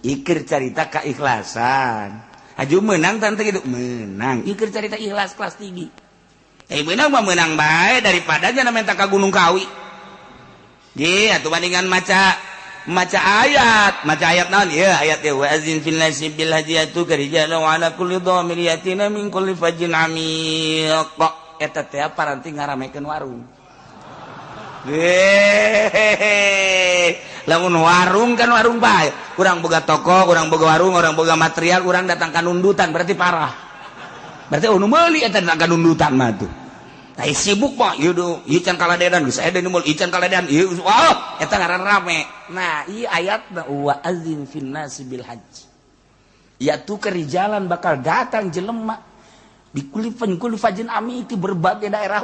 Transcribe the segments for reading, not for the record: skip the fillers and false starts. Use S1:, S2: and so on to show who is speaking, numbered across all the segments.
S1: ikir carita keikhlasan. Aju menang tante gitu menang. Ikir carita ikhlas kelas tinggi. Menang mah menang bae daripada aja namanya ka Gunung Kawi. Ge atuh bandingan maca ayat naon ieu ayat wa azin fil nasi bil hajiyatu karijala wa ala kulli dhamir yatina min kulli fajin amiq. Eta teh paranti ngaramekeun warung. Lamun warung kan warung bae. Kurang boga toko, kurang boga warung, orang boga material, kurang datang ka nundutan berarti parah. Berarti nu meuli eta datang ka nundutan mah tuh. Tah sibuk mah ieu can kaladean geus aya deui mul ieu can kaladean ieu wah eta ngaran rame. Nah, ieu ayatna wa azin fin nasi bil hajj. Ya tu kerijalan bakal datang jelema di kulli fajin ami itu berbagai daerah.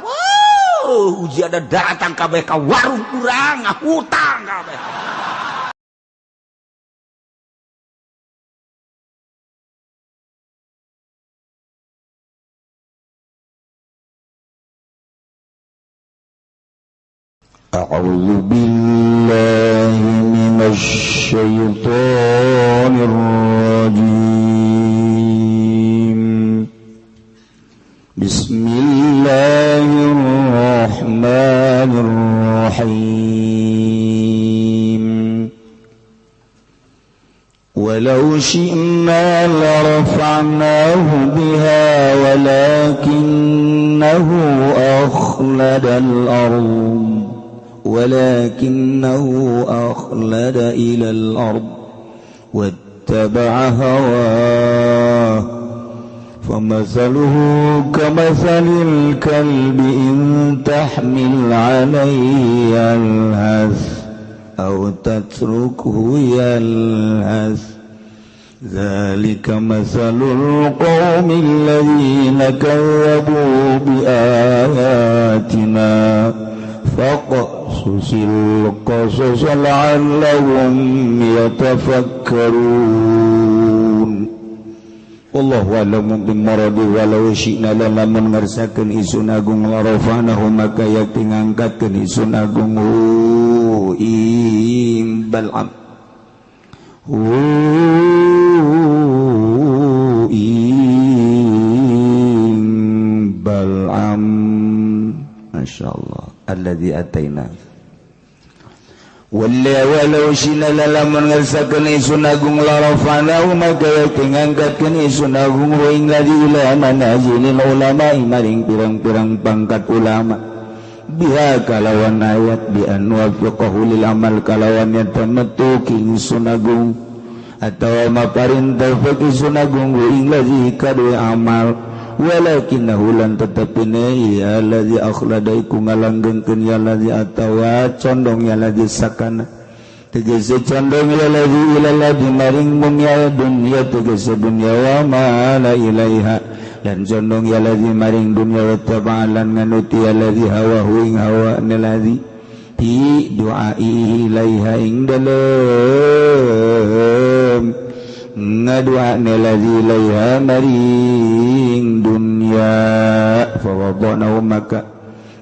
S1: Uji ada datang kabeh ka warung kurang ngahutang kabeh.
S2: A'udzu billahi minasy syaithanir rajim. Bismillahirrahmanirrahim. Walau syi'na larafa'nahu biha walakinnahu akhladal ardh ولكنه أخلد إلى الأرض واتبع هواه فمثله كمثل الكلب إن تحمل عليه يلهث أو تتركه يلهث ذلك مثل القوم الذين كذبوا بآياتنا فقصص القصص لعلهم يتفكرون Wallahu a'lamu bimaradi walau syi'na lamun ngarsakeun isun agung larafanahu maka yakti ngangkatkeun isun agung Bal'am Bal'am masyaallah alladzi ataina walau syi'na lamun ngarsakeun isun agung larafanahu maka yakti ngangkatkeun isun agung wa ing ladzi ila manazilil ulama maring pirang-pirang pangkat ulama biha kalawan ayat bi an wafiqahu lil amal kalawan yatamattu king sunagung atawa maparintah faqih sunagung ing ladzi kadu amal walakinnahu lan tetepina ya ladzi akhlada iku ngalanggengkeun ya ladzi atawa condong ya ladzi sakana tegese condong ya ladzi ila ladzi maring dunya tegese dunya wa ma la ilaiha dan condong ya ladzi maring dunya wa taba'alan nganuti ya ladzi hawa ing hawa ladzi ti du'ai ilaiha ing dalem ngadu'ane ladzi ilaiha maring dunya fa wada'nahu maka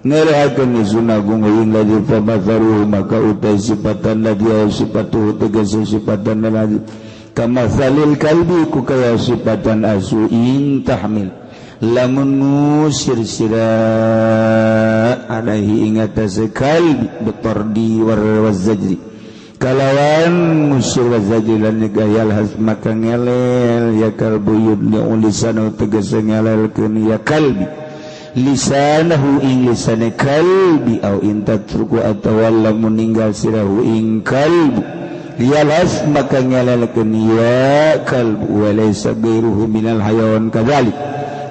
S2: ngerahakeun sunagung ing ladzi fa matharuhu maka utai sifatan ladzi sifatu tegese sifatan ladzi kama salil kalbi ku kaya sifatan asu in tahmil lamun ngusir sira alaihi ingatase kalbi betordi wazajri kalawan ngusir wazajri lan gayal has maka ngelel ya kalbu yudli ulisanu tegese ngelelkeun ya kalbi lisanahu ing lisane kalbi au intatruku atawa lamun ninggal sirahu ing kalbu lialas maka ngelelkeun ya kalbu walaysa ghairuhu minal hayawan kadzalik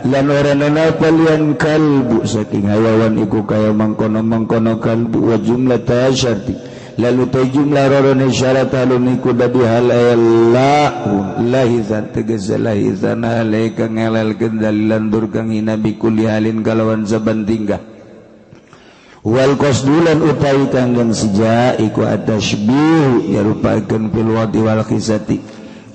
S2: lan orana palian kalbu saking hayawan iku kaya mangkono-mangkono kalbu wa jumlah tasyarti lalu ta jumlah rorone syarat alun iku dadi hal lahizan tegese lahizan alaika ngelelkeun dalilan durkang nabi kulli halin kalawan saban tingkah wal qasdulan utawi kanggen sija iku atasybih yarupakeun fil wadi wal khisati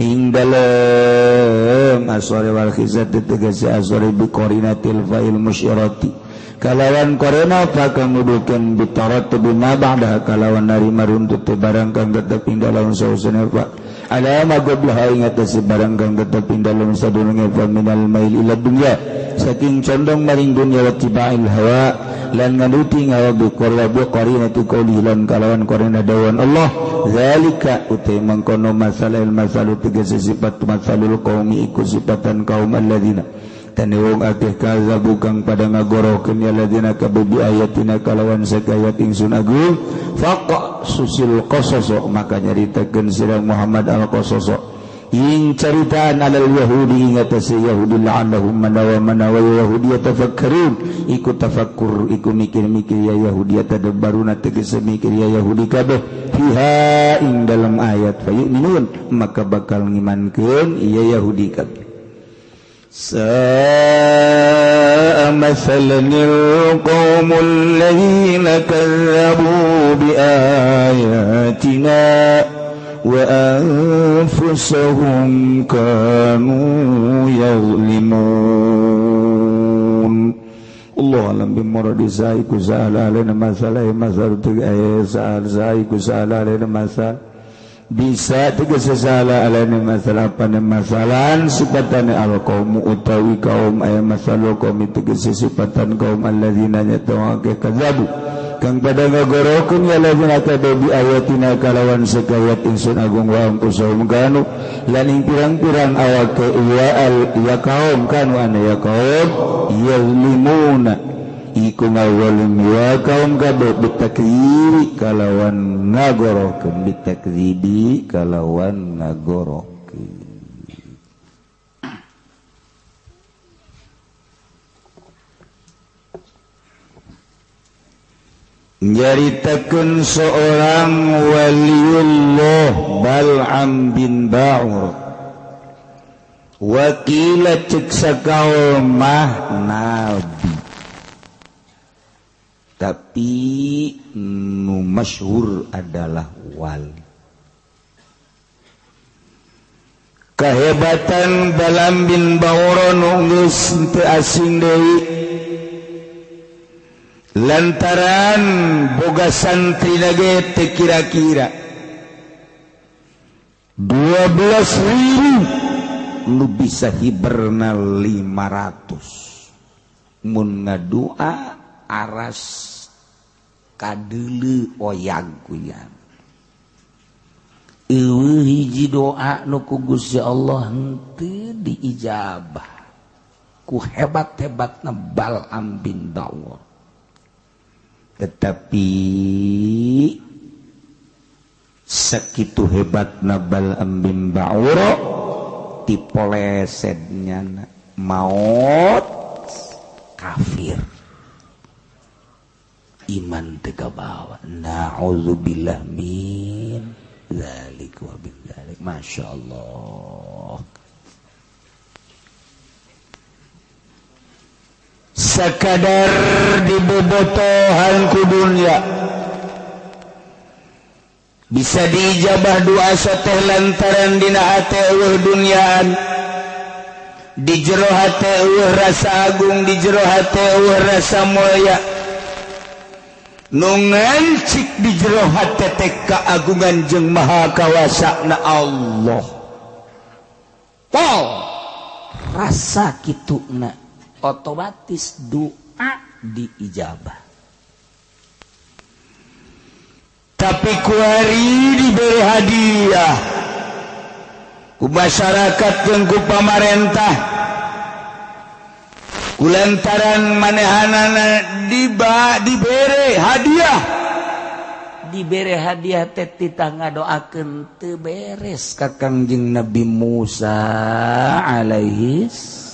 S2: ing dalem asore wal khisati tegese asore bi qarinatil fa'il musyirati kalawan qarina pakang nudukeun bitarat bima ba'da kalawan nari maruntut barang kang tetep ing dalam sausana fa alama goblah ingat barang kang tetep ing dalem sadurunge minal mail ila dunya saking condong maring dunya wa tibail hawa lan nganuti ngawa bi qarinatu qauli lan kalawan qarina dawan Allah zalika utai mangkono masalah masalu tegese sifat masalul qaumi iku sifatan kaum alladzina tane wong akeh kazabu kang pada ngagorokeun ya ladina kabebi ayatina kalawan sakayat ingsun agung faqa susil qasas maka nyaritakeun sira Muhammad al-qasas ing caritaan alal yahudi ngatasi yahudi la'annahum manawa yahudi tafakkarun iku tafakkur iku mikir-mikir ya yahudi tadabbaruna tegese mikir ya yahudi kabeh fiha ing dalam ayat fayu'minun maka bakal ngimankeun iya yahudi kabeh sa'a mathalanil qaumul ladzina kazzabu bi ayatina wa anfusahum kanu yazlimun Allah alam bimuradi sa'iku sa'ala alaina masalah masalah sa'iku sa'ala alaina masalah bisa tegese sa'ala alaina masalah pana masalan sifatane al-qaum utawi kaum aya masalah kaum tegese sifatan kaum alladzina yatawake kadzabu kang pada ngagorokeun ya ladzina kadabi ayatina kalawan sakayat ingsun agung wa ampusahum kanu lan ing pirang-pirang awak ya kaum kanu ana ya kaum yazlimuna iku ngawalim ya kaum kabeh bitakdziri kalawan ngagorokeun bitakdzibi kalawan ngagorokeun nyaritakeun seorang waliullah Bal'am bin Ba'ur wakila cek sakaul mah nabi tapi nu masyhur adalah wali kahebatan Bal'am bin Ba'ur nu geus teu asing deui lantaran boga santri lagi kira-kira 12.000 lu bisa hiberna 500 mun ngadua aras kadeuleu oyaguyan eueuh hiji doa nu ku Gusti Allah henteu diijabah ku hebat-hebatna Bal'am bin Ba'ur tetapi sakitu hebatna Bal'am bin Ba'ur tipolesednya maut kafir iman teu kabawa na'udzubillah min dzalik wa bin dzalik masyaallah sakadar dibobotohan ku dunya bisa diijabah doa sateh lantaran dina hate eueuh dunyaan di jero hate eueuh rasa agung di jero hate eueuh rasa mulia nu ngancik di jero hate teh kaagungan jeung maha kawasana Allah pol rasa kituna otomatis doa diijabah tapi kuari diberi hadiah ku masyarakat jeung ku pamarentah kulantaran manehanana diberi hadiah teh titangga doakeun teu beres ka Kangjeng Nabi Musa alaihis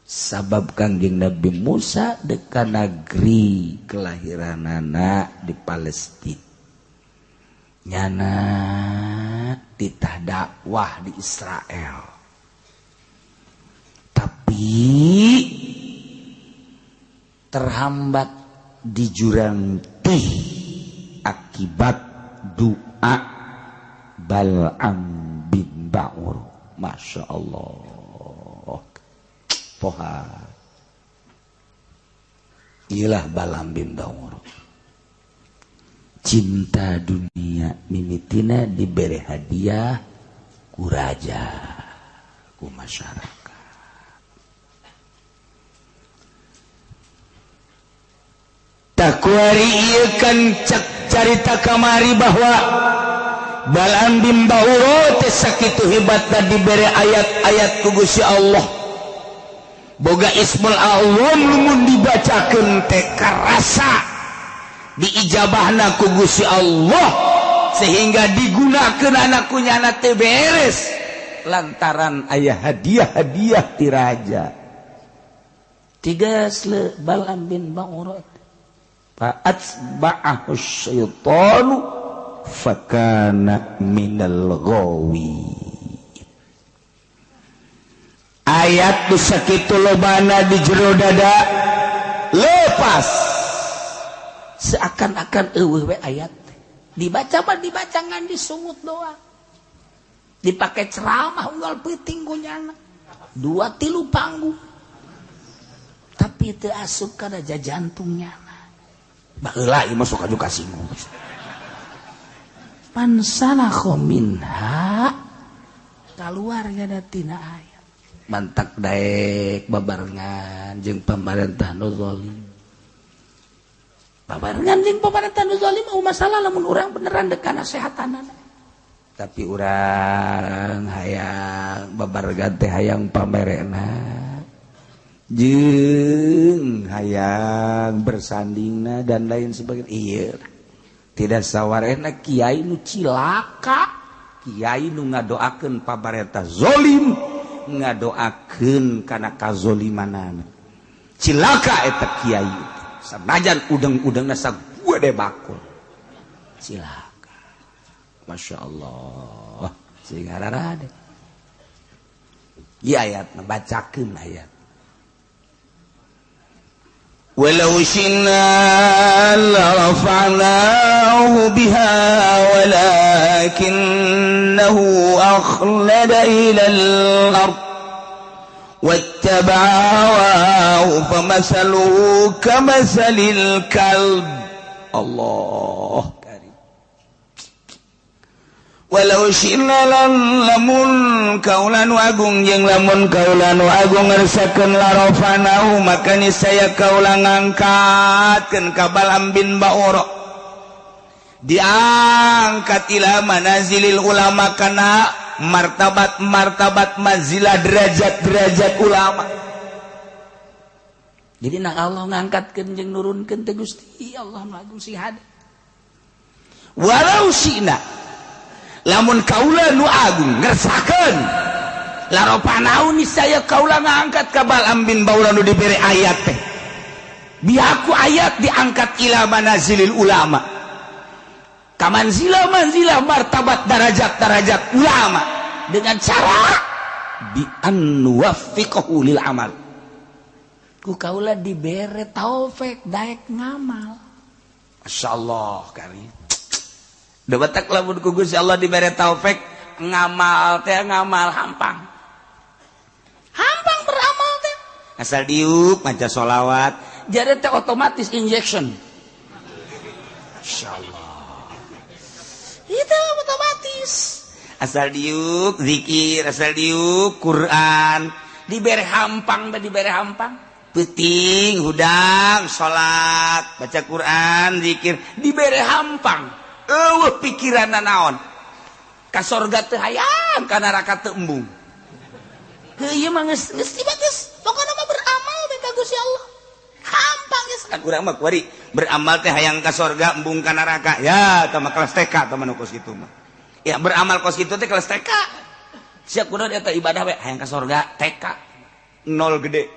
S2: sabab Kangjeng Nabi Musa deka negeri kelahiranana di Palestina nyana titah dakwah di Israel tapi terhambat di jurang tih akibat doa Bal'am bin Ba'ur Masya Allah poha iyalah Bal'am bin Ba'ur
S1: cinta dunia mimitina diberi hadiah ku raja ku masyarakat. Takwari ieu kan cek carita kamari bahwa Balaam bin Ba'ura teh sakitu hebatna diberi ayat-ayat ku Gusti Allah. Boga Ismul A'zam lumun dibacakeun teh karasa diijabahna ku Gusti Allah sehingga digunakeun anak kunyana teh beres lantaran aya hadiah-hadiah ti raja. Tigas le Balaam bin Ba'ura fa'atba'ahu syaitanu fakana minal ghawi. Ayat nu sakitu lobana di jero dada lepas seakan-akan eueuh we ayat dibaca mah dibaca ngan disungut doang, dipake ceramah unggal peuting kunyana 2-3 panggung tapi teu asup kana jantungnya. Baheula ieu mah sok aju kasinggung. Pansalakho minha keluar nya tina ayat mantak daek babarengan jeung pamarentah nu zalim. Babarengan jeung pamarentah nu zalim mah masalah lamun urang beneran dek nasehatanana. Tapi urang hayang babarengan teh hayang pamerena jeung hayang bersandingna dan lain sebagainya. Ieu tidak sawarena kiai nu cilaka, kiai nu ngadoakeun pamarentah zalim, ngadoakeun kana kazolimanana. Cilaka eta kiai sanajan udeng-udengna sagede bakul. Cilaka. Masya Allah. Sing hararade. Ieu ayatna bacakeun ayat. Walau syi'na larafa'nahu biha walakinnahu akhlada ilal ard wattaba'a hawahu famathaluhu kamathalil kalb. Allah karim. Walau syi'na lamun kaulanu agung jeung lamun kaulanu agung ngarsakeun larafanahu maka niscaya kaula ngangkatkeun ka Balaam bin Ba'ura diangkat ila manazilil ulama kana martabat manzilah derajat ulama. Jadi nak Allah ngangkatkeun jeung nurunkeun teh Gusti Allah nu agung sihada. Walau syi'na lamun kaula nu agung ngersakeun larafanahu niscaya kaula ngangkat ka Balaam bin Ba'ura nu dibere ayat teh bihaku ayat diangkat ila manazilil ulama ka manzilah martabat darajat ulama dengan cara bi an nuwaffiqahu lil amal ku kaula dibere taufik daek ngamal. Masyaallah karim. Debetak lamun ku Gusti Allah dibere taufik ngamal teh ngamal hampang. Hampang beramal teh. Asal diuk maca sholawat, jadi teh otomatis injection. Masyaallah. Itu otomatis. Asal diuk zikir, asal diuk Quran, dibere hampang teh dibere hampang. Peuting, hudang, sholat, baca Quran, zikir, dibere hampang. Pikiran naon ka sorga teu hayang ka neraka teu embung. Ieu mah geus dibagus pokona mah beramal teh ka Gusti Allah hampang geus kan urang mah kuari beramal teh hayang ka sorga embung ka neraka ya tah mah kelas TK tah mah nu kos kitu mah ya beramal kos kitu teh kelas TK siap kunaon eta ibadah we hayang ka sorga TK nol gede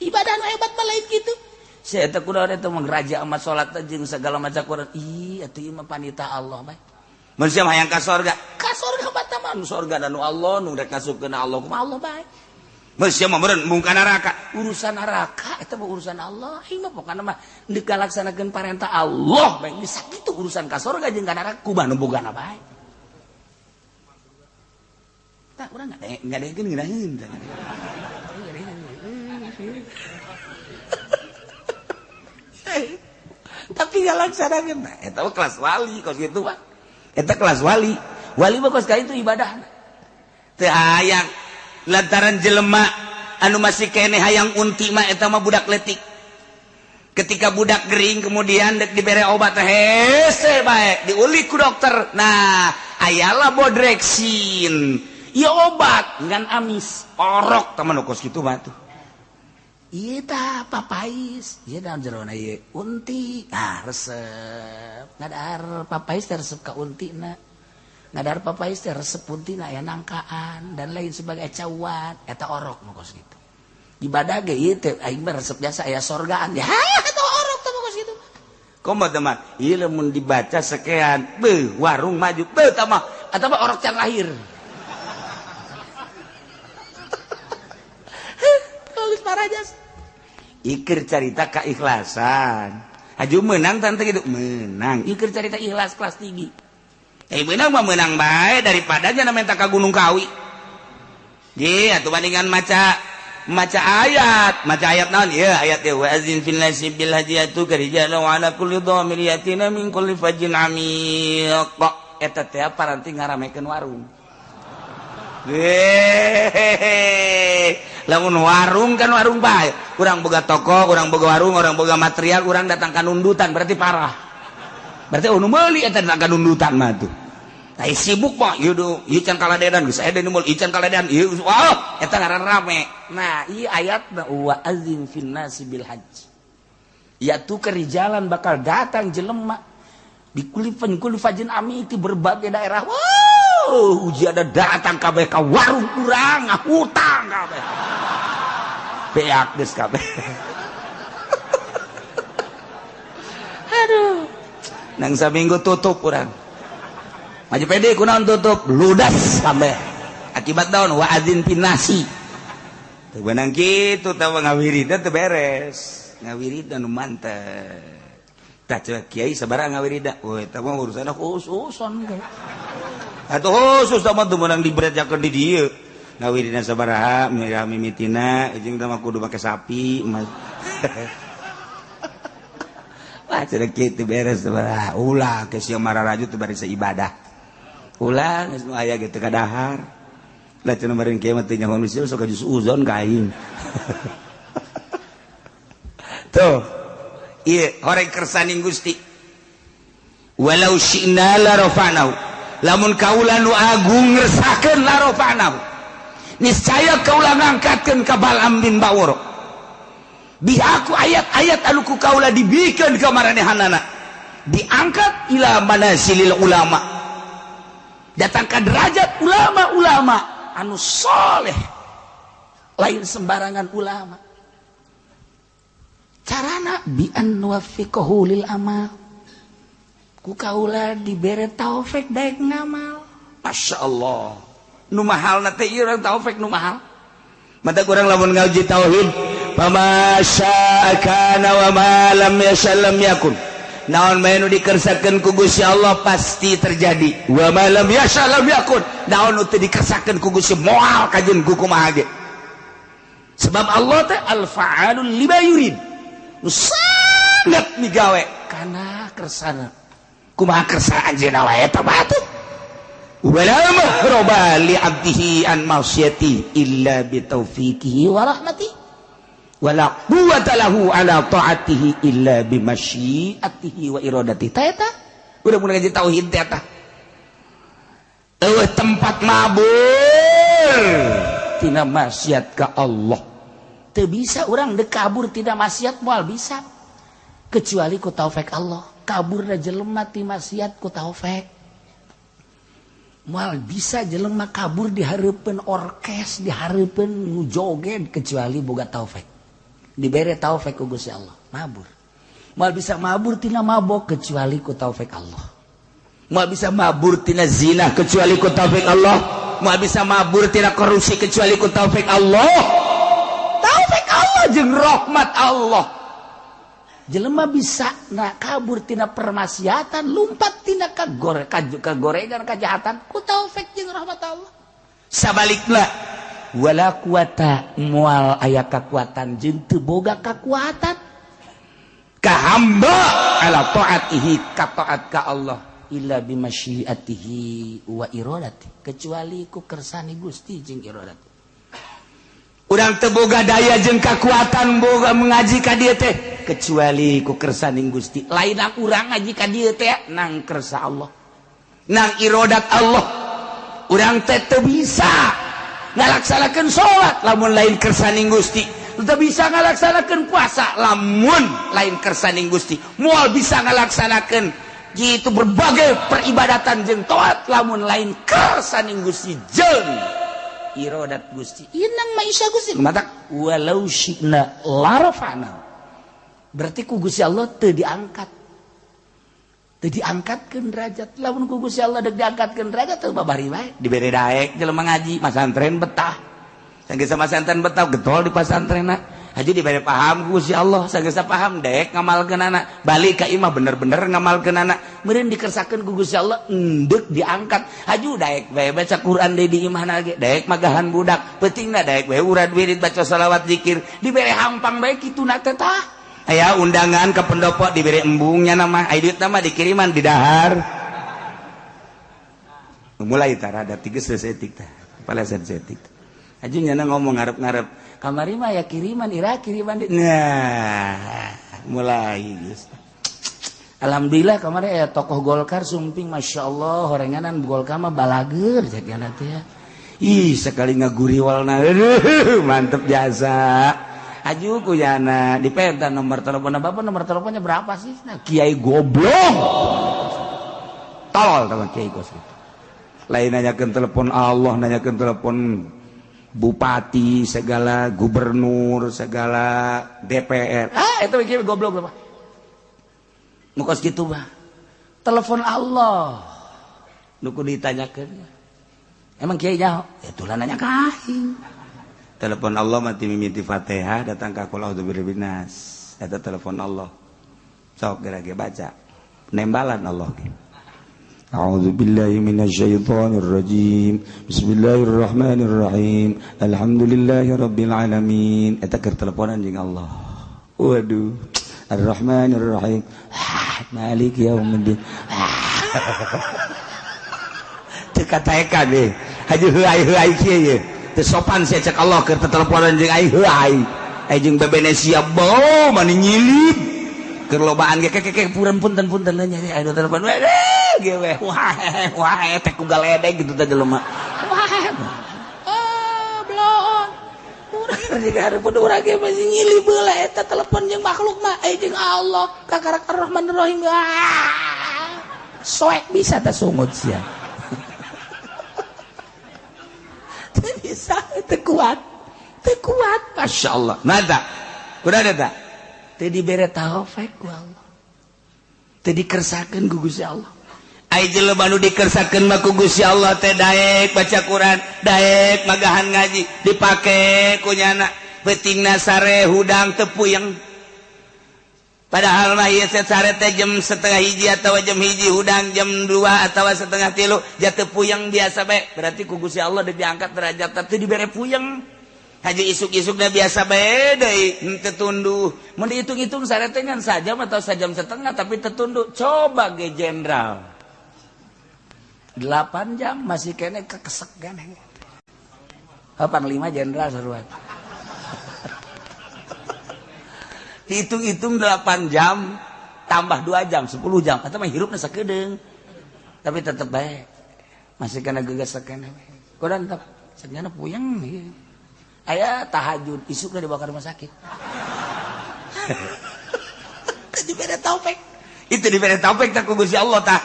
S1: ibadah nu hebat mah lain kitu. Saya eta kunaon eta mah raja amat salat jeung segala macam Quran. Ih atuh ieu mah panita Allah bae. Mun sia hayang ka sorga batam nu sorga nu Allah nu rek ngasupkeun Allah kumaha Allah bae. Mun sia mah meureun mung ka neraka, urusan neraka eta mah urusan Allah. Ieu mah pokona mah deuk kalaksanakeun parentah Allah bae. Geus sakitu urusan ka sorga jeung ka neraka kumaha nu bogana bae. Tak urang ngadegeun ngeunaheun tah. tapi ngalaksanakeun eta kelas wali kos kitu Pak eta kelas wali mah kos ka itu ibadah teu hayang lantaran jelema anu masih kene hayang unti mah eta mah budak leutik ketika budak gering kemudian dek dibere obat hese bae diulik ku dokter nah ayalah bodrexin ieu obat ngan amis orok teman kos kitu mah tuh ieu tah papais ieu daun jerona ieu unti resep ngadahar papais teh resep ka untina ngadahar papais teh resep untina aya nangkaan dan lain sebagai cawat eta orok nu kos kitu ibadah ge ieu teh aing mah resep biasa aya sorgaan ya eta orok teh kos kitu komo teman ieu lamun dibaca sekean beuh warung maju beuh tah mah eta mah orok can lahir geus parajas ikir carita keikhlasan aju menang tante gitu menang ikir carita ikhlas kelas tinggi menang mah menang bae daripada nya minta ka Gunung Kawi ye atuh bandingan maca ayat naon ieu ayat teh wa azin fil nasi bil hajiyatu karijalu ala kulli dhamir yatina min kulli fajin amiq eta teh paranti ngaramekeun warung lamun warung kan warung bae urang boga toko urang boga warung urang boga material urang datang ka nundutan berarti parah berarti nu meuli eta datang ka nundutan mah tuh ai sibuk mah ieu can kaladedan geus aya deui mul ieu can kaladedan ieu wah eta ngaran rame nah ieu ayatna wa azin fin nasi bil hajj ya tu kerijalan bakal datang jelema di kulli fajin ami di berbagai daerah uji ada datang kabeh ka warung urang ngahutang kabeh beak geus kabeh aduh nang saminggu tutup urang maju pede kunaon tutup ludas kabeh akibat daun wa azin pinasi teu beunang kitu tah ngawiridna teu beres ngawiridna nu mantep tah kiai sabaraha ngawiridna oh eta mah urusanna khususon atuh khusus mah teu meunang dibrejakeun di dieu ngawiridna sabaraha mimitina jeung teh mah kudu make sapi wah cenah kitu beres sabaraha ulah geus ieu mararaju teu beres ibadah ulah geus nu aya ge teu kadahar lah cenah bareng kieu mah teu nyaho nusul sok jus uzon ka aing tuh ieu horeng kersaning Gusti walau syi'na la rafa'nahu lamun kaula nu agung ngersakakeun la rafa'nahu niscaya kaula ngangkatkeun ka Bal'am bin Ba'ur bihaku ayat-ayat anu ku kaula dibikeun ka maranehanana diangkat ila manasilil ulama datang ka derajat ulama-ulama anu soleh lain sembarangan ulama carana bi an wafiqahu lil amal ku kaula dibere taufik daek ngamal masyaallah nu mahalna teh ieu urang taufik nu mahal mata urang lamun ngaji tauhid fama syaa kana wa ma lam yasha lam yakun naon bae nu dikersakeun ku Gusti Allah pasti terjadi wa ma lam yasha lam yakun naon nu teu dikersakeun ku Gusti moal kajeun ku kumaha ge sebab Allah teh al fa'alul lima yurid nu sangat migawe kana kersana kumaha kersana anjeunna wae eta mah teh wala mahroba li abdihi an ma'siyati illa bi taufiqihi wa rahmatihi wala quwwata lahu ala ta'atihi illa bi masyiatihi wa iradatihi ta udah mulai ngaji tauhid teh eta tempat mabur tina maksiat ka Allah teu bisa urang dek kabur tina maksiat moal bisa kecuali ku taufik Allah kaburna jelema ti maksiat ku taufik moal bisa jelema kabur di hareupeun orkes di hareupeun nu joget kecuali boga taufik dibere taufik ku Gusti Allah mabur moal bisa mabur tina mabok kecuali ku taufik Allah moal bisa mabur tina zina kecuali ku taufik Allah moal bisa mabur tina korupsi kecuali ku taufik Allah jeung rahmat Allah jelema bisa kabur tina permaksiatan lumpat tina kagorengan kejahatan ku taufik jeung rahmat Allah sabalikna wala quwata moal aya kakuatan jeung teu boga kakuatan ka hamba ala taatihi ka taat ka Allah illa bimasyiatihi wa iradati kecuali ku kersani Gusti jeung iradati. Urang teu boga daya jeung kakuatan boga mengaji ka dieu teh kecuali ku kersani Gusti. Lainna urang ngaji ka dieu teh nang kersa Allah. Nang iradat Allah. Urang teh teu bisa ngalaksanakeun salat lamun lain kersani Gusti. Teu bisa ngalaksanakeun puasa lamun lain kersani Gusti. Moal bisa ngalaksanakeun gitu berbagai peribadatan jeung taat lamun lain kersani Gusti jeung iradat Gusti. Inang maisha Gusti mata walau syi'na larafana. Berarti ku Gusti Allah teu diangkat. Teu diangkatkeun derajat. Lamun ku Gusti Allah deuk diangkatkeun derajat teu babari bae. Dibere daek jelema ngaji, masantren betah. Sanggeus masantren betah getol di pasantrenna. Haji dibere paham ku Gusti Allah, sanggeus paham daek ngamalkeunana. Balik ka imah bener-bener ngamalkeunana. Meureun dikersakeun ku Gusti Allah endeuk diangkat. Haji daek bae baca Quran deui di imahna ge, daek magahan budak. Pentingna daek bae urad wirid baca shalawat zikir. Dibere hampang bae kituna teh tah. Aya undangan ke pendopo diberi embungnya nama aidit nama dikiriman di dahar mulai tarada tiga sesetik tah kepala sesetik aja nyana ngomong ngarep-ngarep kamari mah ya kiriman ira kiriman nah mulai geus alhamdulillah kamari aya tokoh Golkar sumping masyaallah horenganan Golkar mah balager jadiana teh ih sekali ngaguriwalna mantep jasa. Aju kuyana dipenta nomor teleponnya bapak, nomor teleponnya berapa sih? Nah, Kiai goblok tolol sama Kiai Gos lain nanyakan telepon Allah, nanyakan telepon bupati segala, gubernur segala, DPR itu Kiai goblok berapa mukos gitu bah telepon Allah nuku ditanyakan emang Kiai nyaho itulah nanya kain telepon Allah mati mimiti Fatihah datang ka qul a'udzu birabbin nas eta telepon Allah sok gerage baca nembalan Allah ge a'udzu billahi minasyaitonir rajim bismillahirrahmanirrahim alhamdulillahirabbil alamin eta keur teleponan jeung Allah waduh arrahmanirrahim maliki yaumiddin teu kataekan deh haji heuai kieu teu sopan saya cek Allah keur teleponan jeung ai heuai ai jeung bebenesia bau mani nyilip keur lobaan ge keke punten nya aya telepon we ge we wah teh ku galedeg gitu teh jelema wah bloon urang jeung hareupeun urang ge masih nyilip heula eta telepon jeung makhluk mah ai jeung Allah kakarak Ar-Rahmanir Rahim soek bisa teh sungut sia bisa kuat Masya Allah nada udah ada tak tadi bere taufik ku Allah tadi kersakeun ku Gusti Allah ai jelema nu dikersakeun mah ku Gusti Allah teh daek baca Quran daek magahan ngaji dipake ku nyana peutingna sare hudang teu puyeng padahal mah ieu sare teh jam 12:30 atawa jam 1 hudang jam 2 atawa 2:30 jatuh puyeng biasa bae berarti ku Gusti Allah deuk diangkat derajat teh dibere puyeng haji isuk-isukna biasa bae deui teu tunduh mun dihitung-hitung sare teh ngan sajam atau sajam setengah tapi teu tunduh coba ge jenderal 8 jam masih kene kekesek ganeh panglima jenderal saruan hitung-hitung 8 jam tambah 2 jam 10 jam eta mah hirupna sakedeung tapi tetep bae masih kana gegas sakena kodan tetep sebenarnya puyeng aya tahajud isukna dibawa ka rumah sakit dibere taufik itu dibere taufik tah ku Gusti Allah tah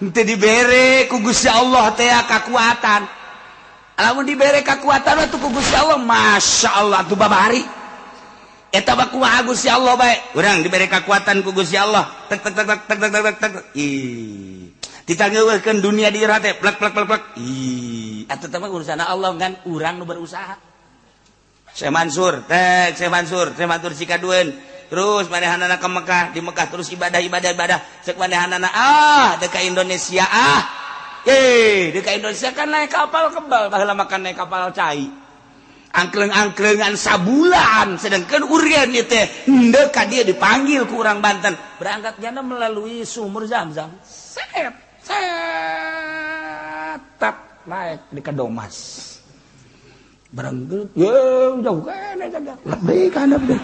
S1: teu dibere ku Gusti Allah teh kakuatan lamun dibere kakuatan atuh ku Gusti Allah masyaallah tuh babari eta mah kumaha Gusti Allah bae urang diberi kekuatan ku Gusti Allah tek ih ditangeukeun dunia di irah teh plek ih atuh teh mah urusan Allah kan urang nu berusaha Syekh Mansur Cikadueun terus manehanana ke Mekah di Mekah terus ibadah cek manehanana deuk ka Indonesia deuk ka Indonesia kan naik kapal kebal baheula makan naik kapal cai angkleng-angklengan sabulan sedangkan urian ieu teh henteu ka dia dipanggil ku urang Banten berangkatnya melalui sumur Zam-Zam tap naik di Kadomas berangkat jauh kana jaga lebih kana deh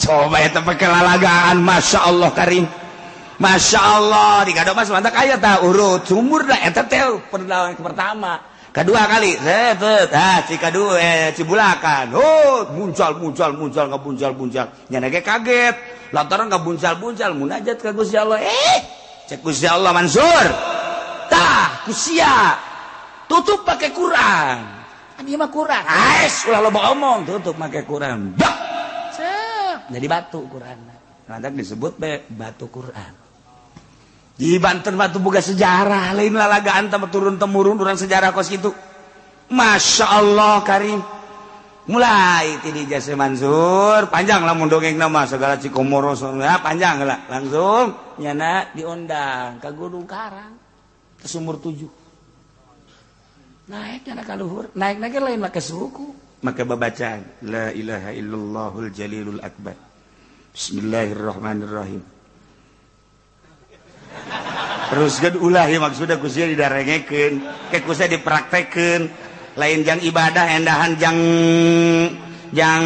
S1: coba eta pakai lalagaan Masya Allah Karim Masya Allah di Kadomas mantap aya tah urut sumur da eta teh perlawanan pertama kedua kali si kedua Cibulakan muncul nyana ge kaget lantaran buncal munajat ka Gusti Allah cek Gusti Allah Mansur tah kusia tutup pakai Quran ieu mah Quran ulah loba omong tutup pakai Quran jadi batu Quran nanti disebut batu Quran di Banten batu boga sejarah lain lalagaan tambah turun temurun urang sejarah kos gitu Masya Allah Karim mulai ti Jase Mansur panjang lah mundongeng nama segala Cikomoro panjang lah langsung nyana diundang ke Gunung Karang ke Sumur 7 naik nyana ka luhur naik lain make suku make babacaan la ilaha illallahul jalilul akbar bismillahirrahmanirrahim terus kan ulah ya maksudnya kusnya didarengekeun ke kusnya dipraktekeun lain jang ibadah endahan jang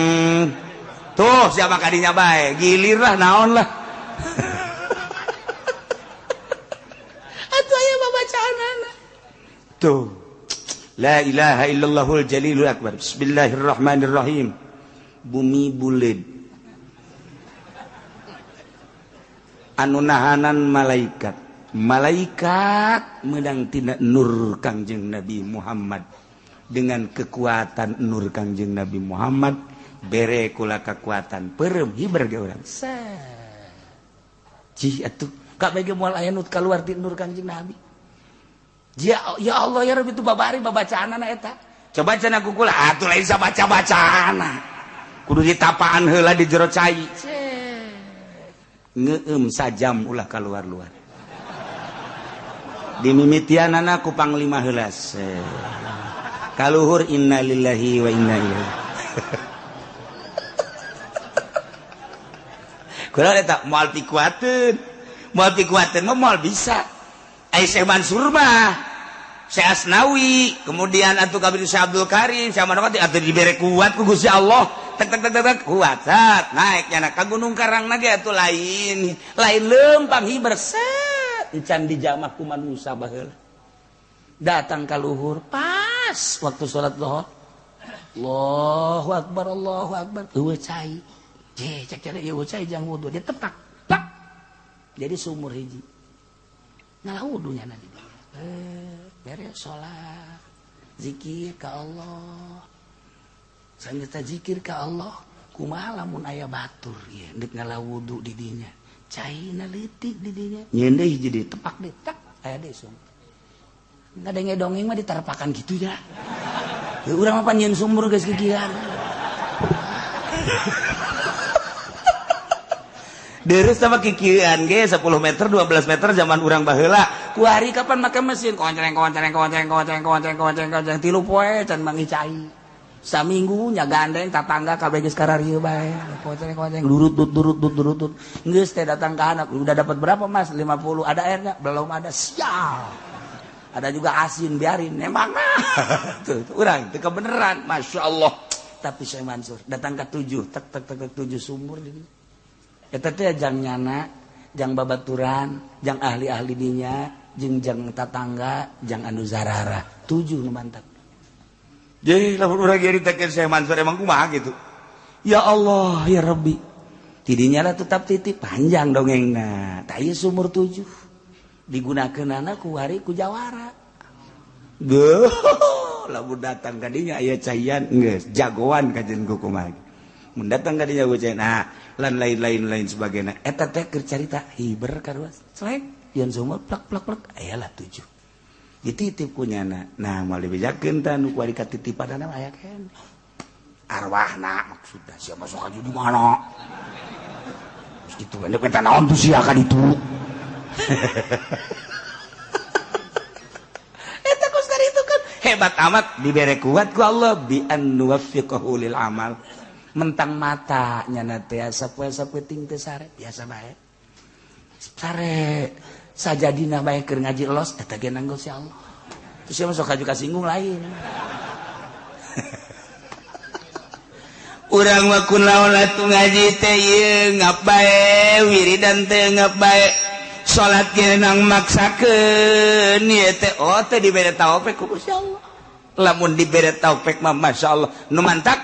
S1: tuh siapa kadinya bae gilir lah naon lah atuh aya babacaanana tuh la ilaha illallahul jalilul akbar bismillahirrahmanirrahim bumi buleud anu nahanan malaikat medang tina nur Kangjeng Nabi Muhammad dengan kekuatan nur Kangjeng Nabi Muhammad bere kula kekuatan perem hiber ge urang cih atuh ka bege moal aya nu kaluar ti nur Kangjeng Nabi ya Allah ya Rabbi itu babari babacaanana eta coba cenah kukula atuh lain sabaca-bacaana kudu ditapaan heula di jero cai ngeueum sajam ulah kaluar-luar dimimitianana ku panglima heula kaluhur innalillahi wa inna ilaihi kunaon eta moal pikuateun mah moal bisa ai Syekh Mansur mah Syekh Asnawi kemudian atuh kabeh Syekh Abdul Karim Syekh Manokati atuh dibere kuat ku Gusti Allah tek kuat naik nyana ka Gunung Karang ge atuh lain lempang hiber can dijamak ku manusia baheula datang ka luhur pas waktu salat zuhur Allahu akbar eueuh cai cek eueuh cai jang wudu dia tepak tak jadi sumur hiji ngalah wudunya na di dieu beres salat zikir ka Allah sangeeta zikir ka Allah kumaha lamun aya batur ieu deuk ngalah wudu di dinya caina leutik di dinya nyeun deui hiji deui tepak deui tak aya deui sumur ngadenge dongeng mah ditarepakan kitu nya urang mah nyieun sumur geus kikieuan Deres sama kikieuan ge 10 meter 12 meter zaman urang baheula ku hari kapan make mesin konceng tilu poe can mangi cai saminggu nya gandeng tatangga kabeh geus kararieu bae konceng durut geus teh datang ke anak udah dapat berapa Mas 50 ada airnya belum ada sial ada juga asin biarin emang tuh urang teu kebeneran Masya Allah tapi Syekh Mansur datang ke 7 tek 7 sumur di dieu eta teh jang nyana jang babaturan jang ahli-ahli dinya jeung jang tatangga jang anu zarara 7 nu mantap jadi lamun urang ge ditekeun Syekh Mansur emang kumaha gitu ya Allah ya Rabbi tidinya lah tetap titip panjang dongengna tah ieu sumur 7 digunakeunana ku hari ku jawara lamun datang ka dinya aya caian geus jagoan kajen ku kumaha mun datang ka dinya ku caian nah lan lain sebagainya eta teh keur carita hiber karuas celek yen sumur plak aya lah 7 dititip ku nyana nah moal dibejakeun tah nu kuari katitipanana aya keneh arwahna maksudna siapa sok aju di mana gitu kan eta naon tuh sia ka ditu eta kos dari itu kan hebat amat dibere kuat ku Allah bi an nuwaffiqahu lil amal mentang mata nyana teh sapoe-sapoe ting teu sare biasa bae sare sajadina bae keur ngaji los eta ge nanggo si Allah terus sia sok kaju kasinggung lain urang mah kunaon atuh ngaji teh ieu ngap bae wiridan teh ngap bae salat ge nang maksakeun ieu teh oh teh dibere taufik ku Gusti Allah lamun dibere taufik mah masyaallah nu mantap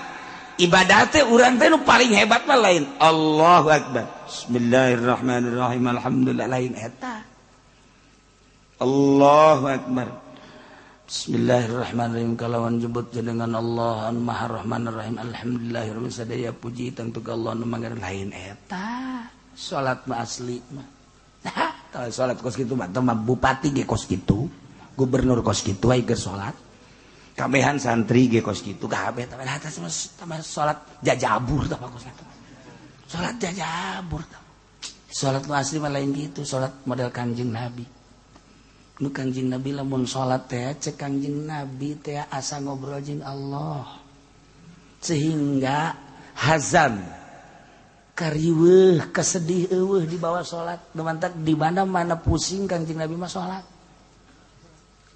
S1: ibadah teh urang teh nu paling hebat mah lain Allahu akbar bismillahirrahmanirrahim alhamdulillah lain eta Allahu akbar bismillahirrahmanirrahim kalawan jebut jenengan Allah anu maha rahmanir rahim alhamdulillahirabbil sadaya puji tentu ka Allah nu mangga lain eta salat mah asli mah tah salat kos kitu mah bupati ge kos kitu gubernur kos kitu aya keur salat kabehan santri ge kos kitu kabeh tah salat jajabur tah kos kitu salat jajabur tah salat mah asli mah lain gitu salat model Kangjeng Nabi nu Kangjeng Nabi lamun salat teh cek Kangjeng Nabi teh asa ngobrol jeung Allah sehingga hazan kariweuh kesedih eueuh di bawah salat numantak di mana pusing Kangjeng Nabi mah salat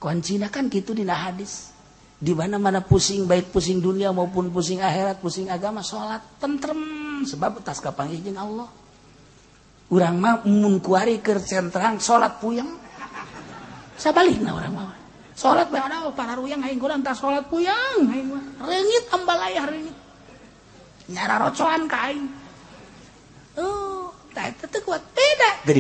S1: kuncina kan kitu dina hadis di mana pusing baik pusing dunia maupun pusing akhirat pusing agama salat tentrem sebab tas kapanggih jeung Allah urang mah mun kuari keur centrang salat puyeng sabalikna urang mah salat bae ada para ruyang aing kurang tah salat puyeng aing mah reungit ambalayah reungit nyara rocoan ka aing oh tah eta teh kuat beda teu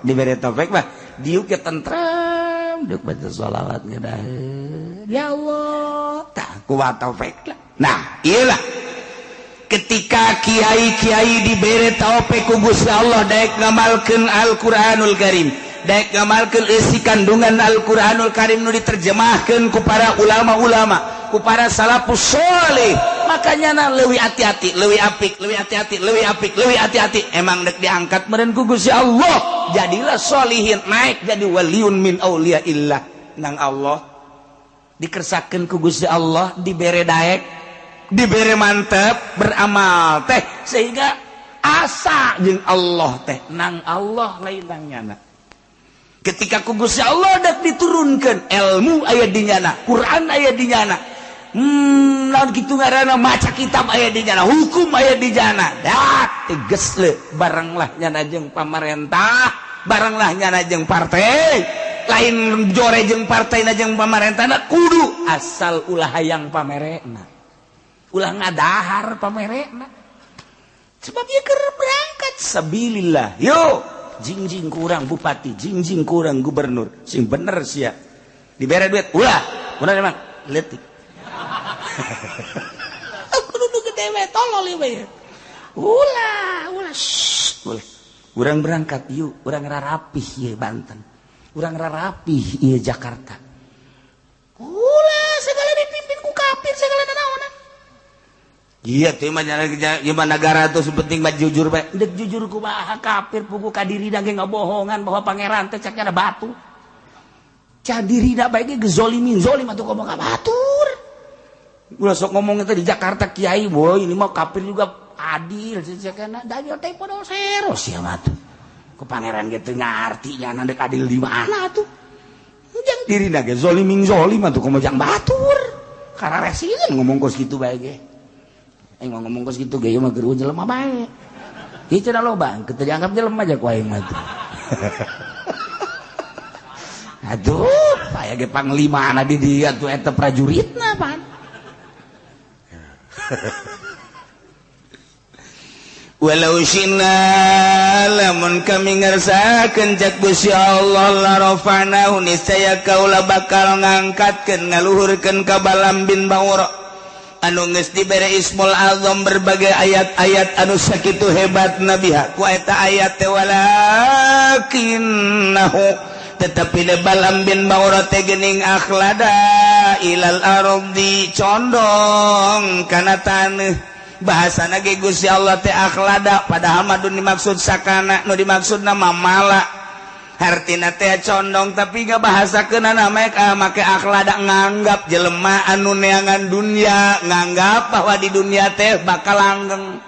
S1: dibere taufik mah diuk ke tentrem deuk baca shalawat ngeudaheun ya Allah tah kuat taufik lah nah iyalah ketika kiai-kiai dibere taufik ku Gusti Allah daek ngamalkeun Al-Qur'anul Karim daek ngamalkeun isi kandungan Al-Qur'anul Karim nu diterjemahkeun ku para ulama-ulama ku para salafus sholih makanya leuwih hati-hati leuwih hati-hati emang dek diangkat meureun ku Gusti Allah jadilah sholihin naik jadi waliun min auliyaillah nang Allah dikersakeun ku Gusti Allah dibere daek dibere mantep beramal teh sehingga asa jeung Allah teh nang Allah lain nang nyana ketika ku Gusti Allah dak diturunkeun ilmu aya di nyana Quran aya di nyana naon kitu ngaranna maca kitab aya di nyana hukum aya di nyana dak teges le baranglah nyana jeung pamarentah baranglah nyana jeung partai lain jore jeung partaina jeung pamarentahna kudu asal ulah hayang pamerena ulah ngadahar pamerena sebab ieu keur berangkat sabilillah yo jingjing kurang bupati jingjing kurang gubernur sing bener sia dibere duit ulah emang leutik kudu gede we tolol ieu we ulah urang berangkat yuk urang rarapih ieu Banten urang rarapih ieu Jakarta ulah segala dipimpin ku kafir segala nanaonan iya teh mah negara tuh sepenting mah jujur bae dek jujur kumaha kafir pugu kadiri da ge ngabohongan bahwa pangeran teh caknya batu cadiri da bae ge gezolimin zolim atuh ngomong ka batur ulah sok ngomong teh di Jakarta kiai boy ini mah kafir juga adil cakna da ieu teh podo seros sia mah tuh ku pangeran ge teu ngarti nya dek adil di mana tuh jang dirina ge zolimin zolim atuh ngomong jang batur kararesieun ngomong kos kitu bae ge aing ngomong kos kitu ge mah keur jelema bae ieu cenah loba teu dianggap jelema aja ku aing mah tuh aduh aya ge panglima di dieu tuh eta prajuritna pan walau syinna lamun kami ngarsakeun cak Gusti Allah la rafa'nahu niscaya kaula bakal ngangkatkeun ngaluhurkeun ka Balaam bin Ba'ura anu geus dibere ismul azam berbagai ayat-ayat anu sakitu hebat nabiha ku eta ayat teh walakinnahu tetapi de Balaam bin Ba'ura teh geuning akhlada ilal ardi condong kana taneuh bahasana ge Gusti Allah teh akhlada padahal mah dimaksud sakana nu dimaksudna mamala artina teh condong tapi gak bahasa kena namanya make akhlada nganggap jelema anu neangan dunia nganggap bahwa di dunia teh bakal langgeng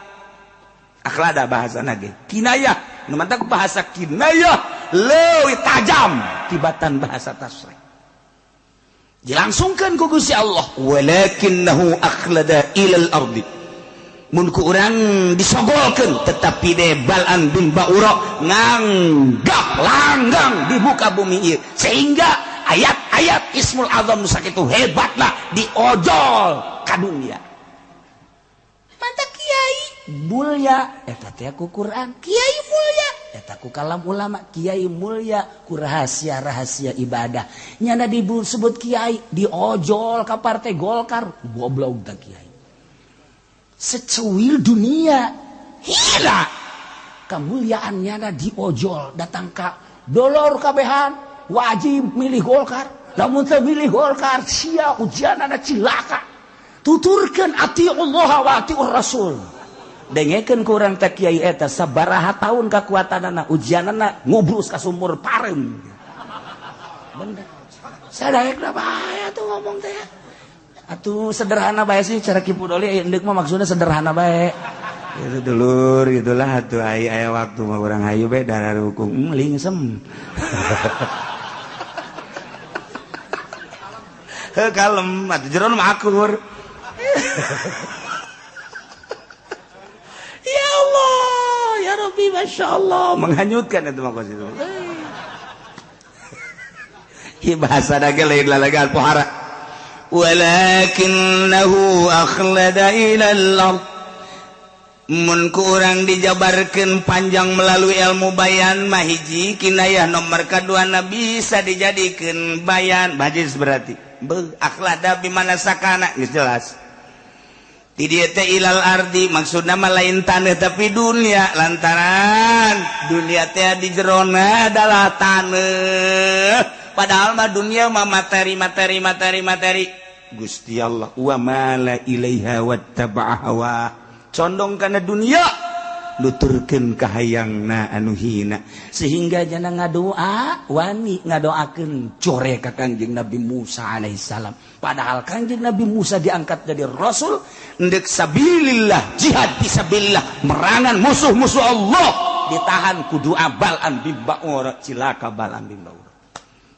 S1: akhlada bahasa nage kinayah nu mantap bahasa kinayah leuwih tajam tibatan bahasa tasrih dilangsungkan ku Gusti Allah walakinnahu akhlada ilal ardi mun ku urang disogolkeun tetapi de Bal'am bin Ba'ura nganggap langgang di muka bumi ieu sehingga ayat-ayat Ismul Azam nu sakitu hebatlah diojol ka dunia mantap kiai mulia eta teh ku Quran kiai mulia eta ku kalam ulama kiai mulia ku rahasia-rahasia ibadah nyana disebut kiai diojol ka partai Golkar goblok tah kiai secuil dunia hila kemuliaannya ada diojol datang ka dolor kabehan wajib milih Golkar lamun teu milih Golkar sia ujianana cilaka tuturkeun ati Allah wa atiur Rasul dengekeun ku urang teh kiai eta sabaraha taun kakuatanana ujianana ngubrus ka sumur parem bener sadaekna bahaya tuh ngomong teh atuh sederhana bae sih cara Kipu Doli endek mah maksudnya sederhana bae itu dulur gitulah atuh aya waktu mah urang hayu bae darah hukum lingsem heuh kalem atuh jero mah akur ya Allah ya Rabbi Masya Allah menghanyutkan itu mah itu ieu bahasa dage lain lalagan pohara walakinnahu akhlada ilal ard mun ku urang dijabarkeun panjang melalui ilmu bayan mah hiji kinayah nomor kadua na bisa dijadikeun bayan bajis berarti akhlada bimana sakana geus jelas di dieu teh ilal ardi maksudna mah lain taneuh tapi dunia lantaran dunia teh di jerona adalah taneuh padahal mah dunia mah materi Gusti Allah wa mala ilaiha wattaba'a hawa condong kana dunia nuturkeun ka hayangna anu hina sehingga jana ngadoa wani ngadoakeun core ka Kangjeng Nabi Musa alaihissalam padahal Kangjeng Nabi Musa diangkat jadi rasul endek sabilillah jihad fisabilillah merangan musuh-musuh Allah ditahan ku doa Bal'am bin Ba'ura cilaka Bal'am bin Ba'ura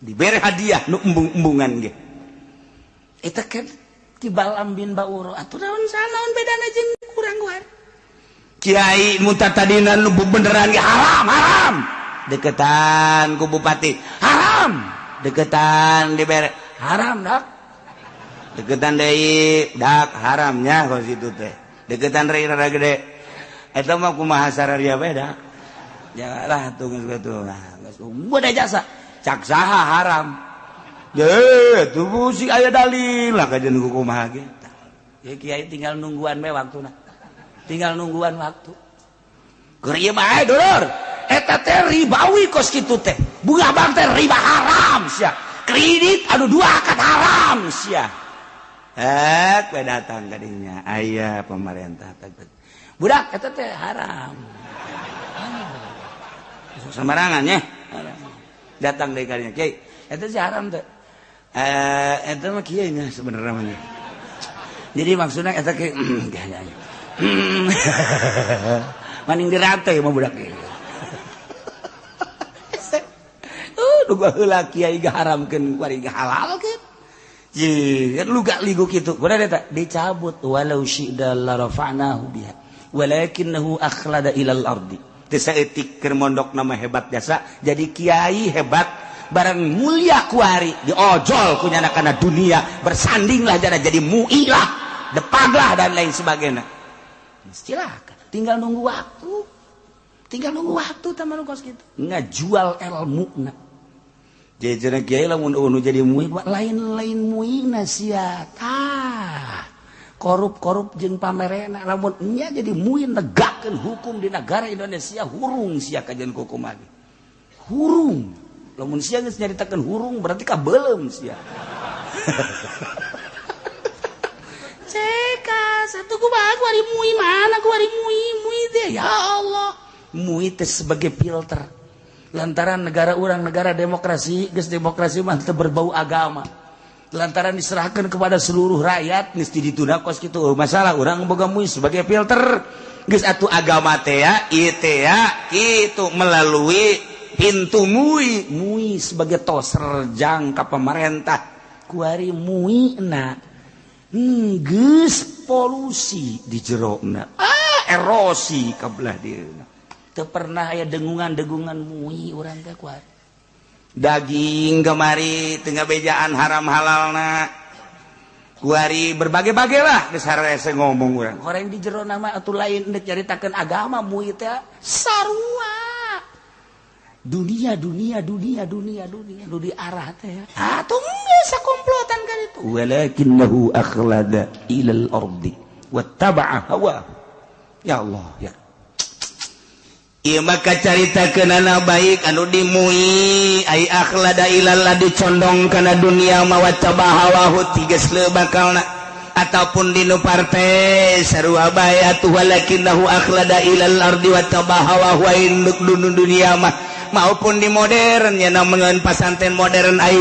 S1: diberi hadiah nu embung-embungan ge eta kan ti Bal'am bin Ba'ura atuh naon sanaon bedana jeung kurang guar kiai muntah tadina nu beneran ge haram deketan ku bupati haram deketan dibere haram dak deketan deui dak haramnya kos itu teh deketan rada gede eta mah kumaha sararia bae dak janganlah tuh geus kitu nah geus beda jasa cak saha haram ye tuh musik aya dalil lah kajian kumaha ge ya kiai tinggal nungguan bae waktuna tinggal nungguan waktu keur ieu mah dulur eta teh ribawi kos kitu teh bunga bang teh riba haram sia kredit anu dua akad haram sia we datang ka dinya aya pemerintah budak eta teh haram sembarangan nya datang dari kalinya kiai eta sih haram teh eta mah kiai nya sebenarnya mah jadi maksudnya eta ke maning dirantau mah budak ieu duga heula kiai gaharamkeun kuari halalkeun jeung luga ligu kitu kumaha eta dicabut walau syi'da la rafa'nahu biha walakinnahu akhlada ilal ardi teu saeutik keur mondok nama hebat jasa jadi kiai hebat barang mulia kuari diojol kunyana kana dunia bersandinglah jadi mu'ilah depaglah dan lain sebagainya silakan tinggal nunggu waktu taman kos gitu ngajual ilmuna jadi kiai lamun unu jadi mu'i lain mu'ina sia tah korup jeung pamerena lamun nya jadi mu'i negakkeun hukum di negara Indonesia hurung sia kajian hukum lagi hurung lamun sia geus nyaritakeun hurung berarti kabeulem sia satu kumaha ku ari mu'i mana ku ari mu'i teh ya Allah mu'i teh sebagai filter lantaran negara urang negara demokrasi geus demokrasi mah teu berbau agama lantaran diserahkan kepada seluruh rakyat geus ditunda kos kitu masalah urang boga MUI sebagai filter geus atuh agama teh ya ieu teh ya kitu melalui pintu MUI sebagai toser jang ka pemerintah kuari MUI na geus polusi di jerona erosi kabelah dieuna teu pernah aya dengungan MUI urang teh kuat daging kemari tengah bejaan haram halalna kuari berbagai-bagai lah geus harese ngomong urang horeng di jero nama atuh lain deuk caritakeun agama MUI teh sarua dunia nu di arah teh atuh geus sakomplotan ka ditu walakinnahu akhlada ilal ardi wattaba'a hawa ya Allah ya ieu maka caritakeun anak baik anu di MUI ai akhlada ilal dicondong kana dunia ma wattaba'a hawa tigas leu bakalna ataupun dinu partai sarua bae atuh walakinnahu akhlada ilal ardi wattaba'a hawa wa induk dunia mah maupun di modern ya namun pasantren modern ai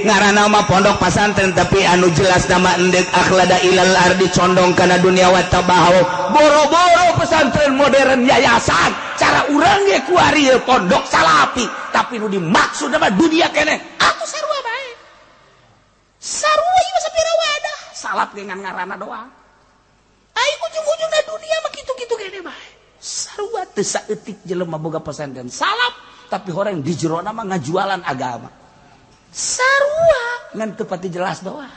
S1: ngaranna mah pondok pasantren tapi anu jelas nama endek akhlada ilal ardi condong kana dunia wa tabahu boro-boro pesantren modern yayasan cara urang ge kuari pondok salapi tapi nu dimaksud mah dunia keneh atuh sarua bae sarua ieu sapira wadah salap ge ngan ngaranna doang ai ujung-ujungna dunia mah kitu-kitu keneh bae sarua teu saeutik jelema boga pesantren salap tapi orang di jero nama ngajualan agama sarua ngan teu pati jelas doang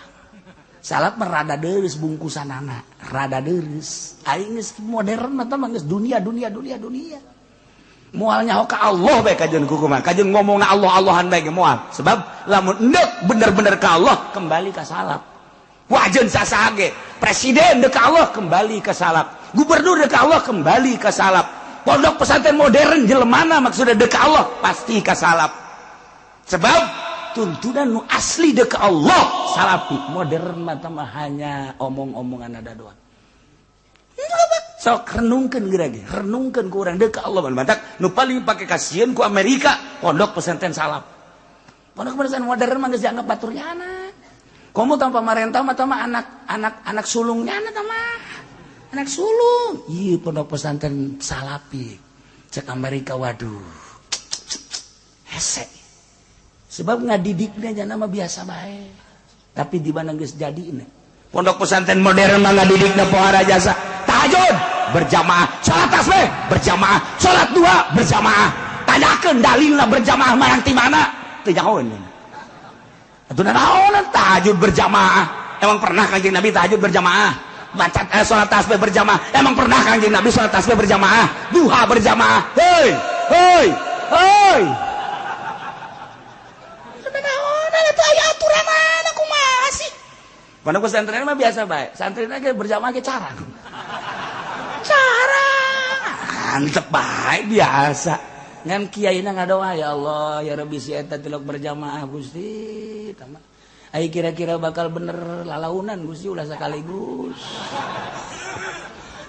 S1: salap mah rada deureus bungkusanana rada deureus aing geus modern mah mah geus dunia moal nyaho ka Allah bae kajeun kumaha kajeun ngomongna Allah-Allahan bae moal sebab lamun endeup bener-bener ka Allah kembali ka salap wajeun sasaha ge presiden deuk ka Allah kembali ka salap gubernur deuk ka Allah kembali ka salap pondok pesantren modern jelemana maksudnya deuk ka Allah pasti ka salap sebab tuntunan nu asli deuk ka Allah salapi modern mah hanya omong-omongan ada doang sok renungkeun geura ge renungkeun ku urang deuk ka Allah mantak nu paling pake kasieun ku Amerika pondok pesantren salap pondok pesantren modern mah geus dianggap baturnya anak komo tanpa pemerintah mah anak sulungnya anak mah anak sulung iya pondok pesantren salapi cek Amerika waduh hese sebab ngadidiknya jangan nama biasa baik tapi di mana geus jadi ini pondok pesantren modern mah ngadidikna pohara jasa tahajud berjamaah salat tasbih berjamaah salat dua berjamaah tanyakeun dalilna berjamaah mah ti mana teu nyahoeun atuh naon tahajud berjamaah emang pernah kanjeng Nabi tahajud berjamaah baca salat tasbih berjamaah emang pernah kanjeng Nabi salat tasbih berjamaah duha berjamaah hei naon atuh aya aturanna kumaha sih pondok pesantren mah biasa bae santri ge berjamaah ge carang antep bae biasa ngan kiaina ngadoa ya Allah ya Rabbi si eta tilok berjamaah Gusti tamah ai kira-kira bakal bener lalaunan Gusti ulah sakaligus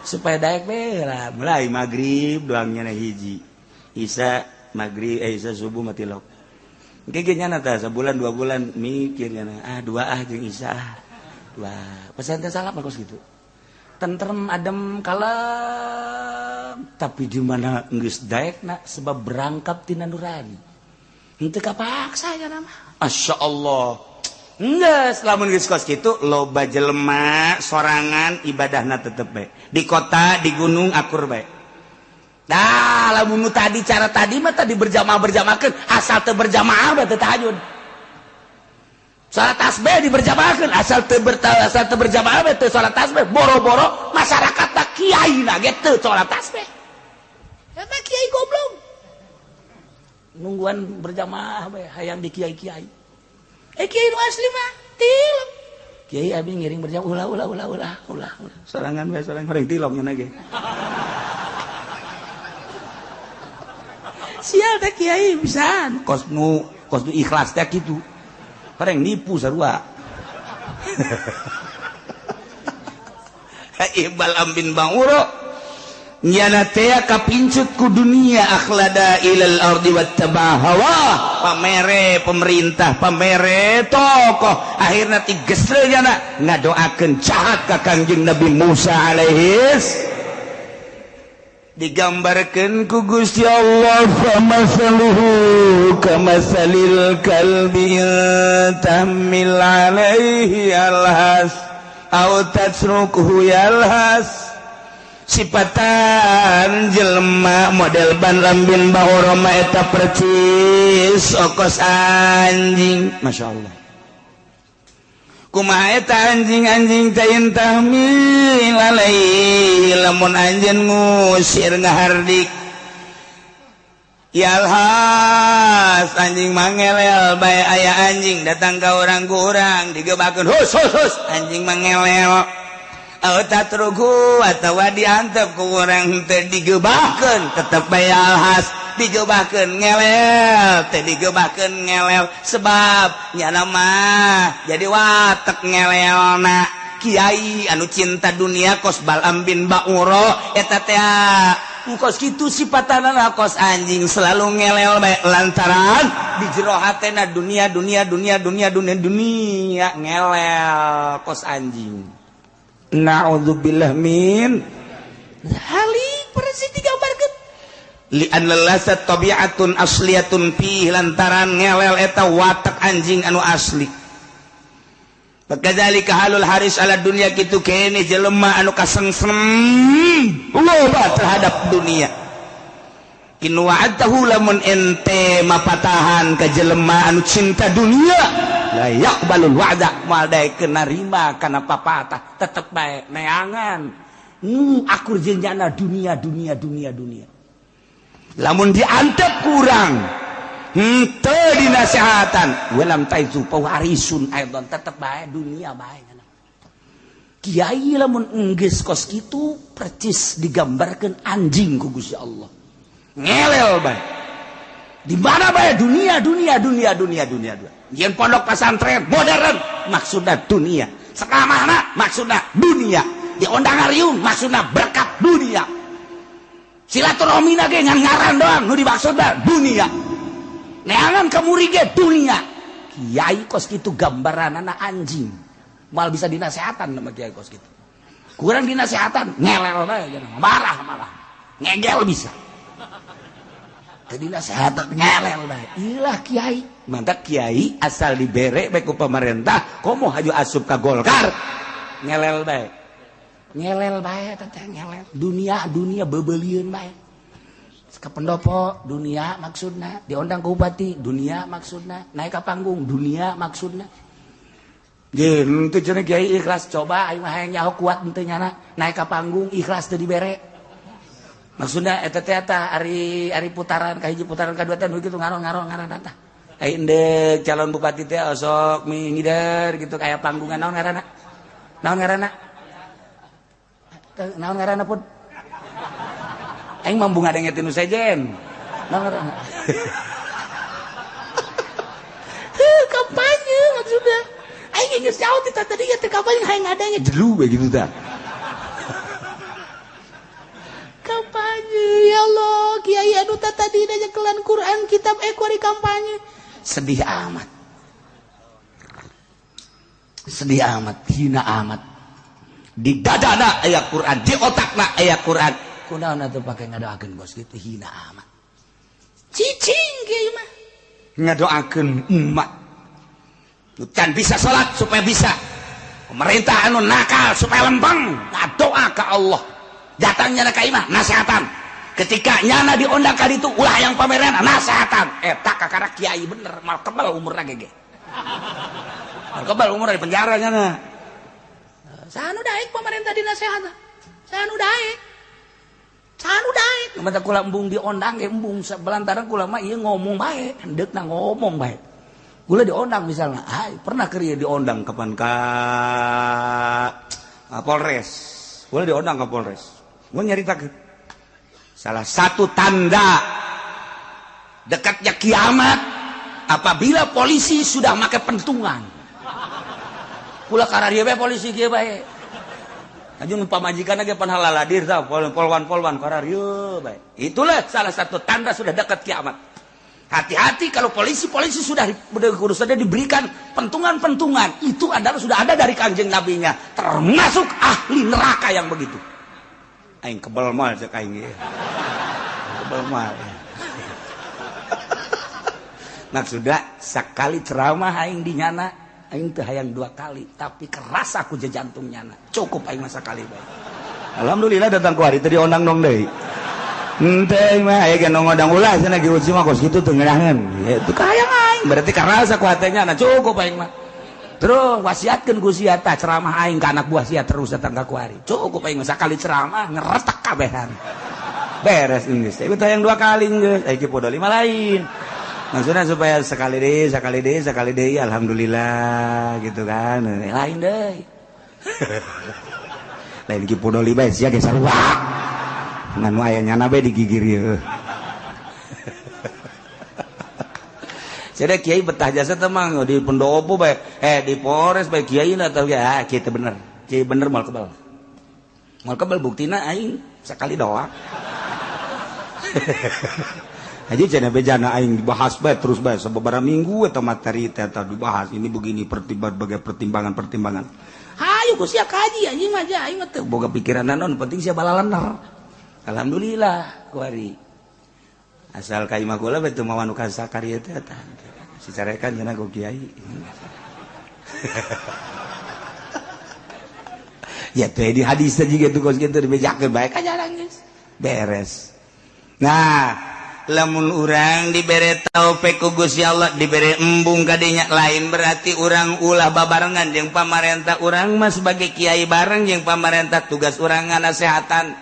S1: supaya daek we lah mulai magrib doangnya hiji isya magrib isya subuh mati lok engke ge nyana tah sabulan 2 bulan mikir nyana dua jeung isya dua pesantren salap bagus gitu tentrem adem kalem tapi di mana geus daekna sebab berangkap tina nurani henteu kapaksa ya nama masyaallah ngeus lamun geus kos kitu loba jelema sorangan ibadahna tetep bae di kota di gunung akur bae dah lamun tadi cara tadi mah tadi berjamaah-berjamaahkeun asal teu berjamaah bae teu tahajud salat tasbih diberjamaahkeun asal teu berjamaah bae teu salat tasbih boro-boro masyarakatna kiaina ge teu salat tasbih eta kiai goblok nungguan berjamaah bae hayang di kiai-kiai kiai nu asli mah tilok kiai abi ngiring berjamaah ulah sorangan bae sorangan horeng tilok nya ge sial teh kiai pisan kos nu ikhlas teh kitu horeng nipu sarua Ibal ambin banguro nyana teh kapincut ku dunia akhlada ilal ardi wattaba hawa pamere pemerintah pamere tokoh akhirna ti gesre nyana ngadoakeun jahat ka Kangjeng Nabi Musa alaihis digambarkeun ku Gusti Allah famasaluhu kamasalil kalbi tahmil alaihi alhas au tatsrukuhu yalhas sifatan jelema model ban lambin bahoroma eta percis okos anjing masyaallah kumaha eta anjing-anjing tayin tahmil alaihi lamun anjeun ngusir ngahardik yalhas anjing mangelel bae aya anjing datang ka urang-urang digebakeun hus anjing mangelel tatrugu atawa diantep ku urang teu digebahkeun tetep bae alhas digebahkeun ngelel teu digebahkeun ngelel sebab nyana mah jadi watek ngelelna kiai anu cinta dunia kos Bal'am bin Ba'ura eta teh engkos kitu sipatanana kos anjing selalu ngelel bae lantaran di jero hatena dunia ngelel kos anjing. Na'udzubillah min halik persis digambarkeun li anna lasat tabi'atun asliyatun fi lantaran ngelel eta watak anjing anu asli bakadzalika halul haris ala dunya kitu kene jelema anu kasengsem loba terhadap dunia in wa'adahu lamun ente mapatahan ka jelema anu cinta dunia la yaqbalul wa'da moal daekeun narima kana papatah tetep bae neangan akur jenjana dunia lamun diantep kurang teu dinasehatan walam taizu pawarisun aidon tetep bae dunia bae kiai lamun enggeus kos kitu percis digambarkeun anjing ku Gusti Allah ngelel bae di mana bae dunia yen pondok pesantren modern maksudna dunia sekamana maksudna dunia di ondangarium maksudna berkat dunia silaturahmina ge ngan ngaran doang nu dimaksudna dunia neangan ka murid ge dunia kiai kos kitu gambaranana anjing mal bisa dinasehatan sama kiai kos kitu kurang dinasehatan ngelel bae marah malah ngegel bisa jadi nasihat ngelel bae ilah kiai mantap kiai asal dibere bae ku pemerintah komo haju asup ka Golkar ngelel bae teteh ngelel dunia beubeuleun bae ka pendopo dunia maksudna diondang ku bupati dunia maksudna naik ka panggung dunia maksudna ge teu cenah kiai ikhlas coba aing mah hayang nyaho kuat teu nyana naik ka panggung ikhlas teu dibere maksudnya eta teh ari putaran ka hiji putaran kadua teh kitu ngaron eta ai endek calon bupati teh osok ngider gitu kayak panggungan naon ngaranna pun aing mah bunga denget nu sejen naon ngaranna kampanye maksudnya aing geus jauh teh tadi teh kampanye hayang ngadenge jelu begitu tah kampanye ya Allah kiai anu tadi nyakelan Quran kitab kuari kampanye sedih amat hina amat di dadana aya Quran di otakna aya Quran kunaon atuh pake ngadoakeun bos kitu hina amat cicing kiai mah ngadoakeun umat can bisa salat supaya bisa pemerintah anu nakal supaya lempeng ngadoa ka Allah datangnya ka imah nasehatan ketika nyana diondang ka ditu ulah yang pameran nasehatan eta kakara kiai bener mal kebal umurna gege mal kebal umurna di penjara nyana sanu daek pemerintah dinasehatan sanu daek mata kula embung diondang ge embung belantaran kula mah ieu ngomong bae hendeukna ngomong bae kula diondang misalnya pernah keur diondang kapan ka Polres kula diondang ka Polres gue nyaritakeun salah satu tanda dekatnya kiamat apabila polisi sudah make pentungan kula kararieu bae polisi kieu bae Ajun pamajikan ge pan halaladir tah polwan-polwan korarieu bae. Itulah salah satu tanda sudah dekat kiamat. Hati-hati kalau polisi sudah diberikan pentungan-pentungan. Itu adalah sudah ada dari Kanjeng Nabinya. Termasuk ahli neraka yang begitu. Aing kebal mal cek aing ge. Kebal mal. Maksudnya sekali ceramah aing dinyana, aing teu hayang 2 kali, tapi kerasa ku jantung nyana. Cukup aing masa kali bae. Alhamdulillah datang ku hari teh dionang dong deui. Henteu mah aya ge ngodang ulah cenah ge uci mah kos kitu teu ngeunaheun. Ya teu kahayang aing, berarti kerasa ku hatenya na cukup aing mah. Terus wasiatkeun ku sia tah ceramah aing ka anak buah sia terus datang ka ku hari. Cukup aing mah sakali ceramah ngeretak kabehan. Beres geus. Tapi teh yang 2 kali geus, aya ki podo 5 lain. Maksudnya supaya sekali deh, alhamdulillah gitu kan. Lain deh. Lain ki podoli bae sia ge sarua. Ngan aya nyana bae digigir ieu. Sada kiai betah jasa teh mah di pendopo bae, di Polres bae kiai na teh kiai teh bener. Kiai bener moal kebal. Moal kebal buktina aing sakali doang. Aja cenah bejana aing dibahas bae terus bae sababaraha minggu eta materi teh dibahas ini begini pertimbangan. Hayu ku sia kaji anjing mah aing mah teu boga pikiran naon penting sia balalener. Alhamdulillah ku ari. Asal ka imah kula bae teu mawan ka sakarieu teh eta. Sicarekan cenah ku kiai. Ya teh di hadis teh jiga tuh kos kitu dibejakeun bae ka jarang geus. Beres. Nah, lamun urang dibere taufik ku Gusti Allah dibere embung kadinya lain berarti urang ulah babarengan jeung pamarentah urang mah sebagai kiai bareng jeung pamarentah tugas urang ngasehatan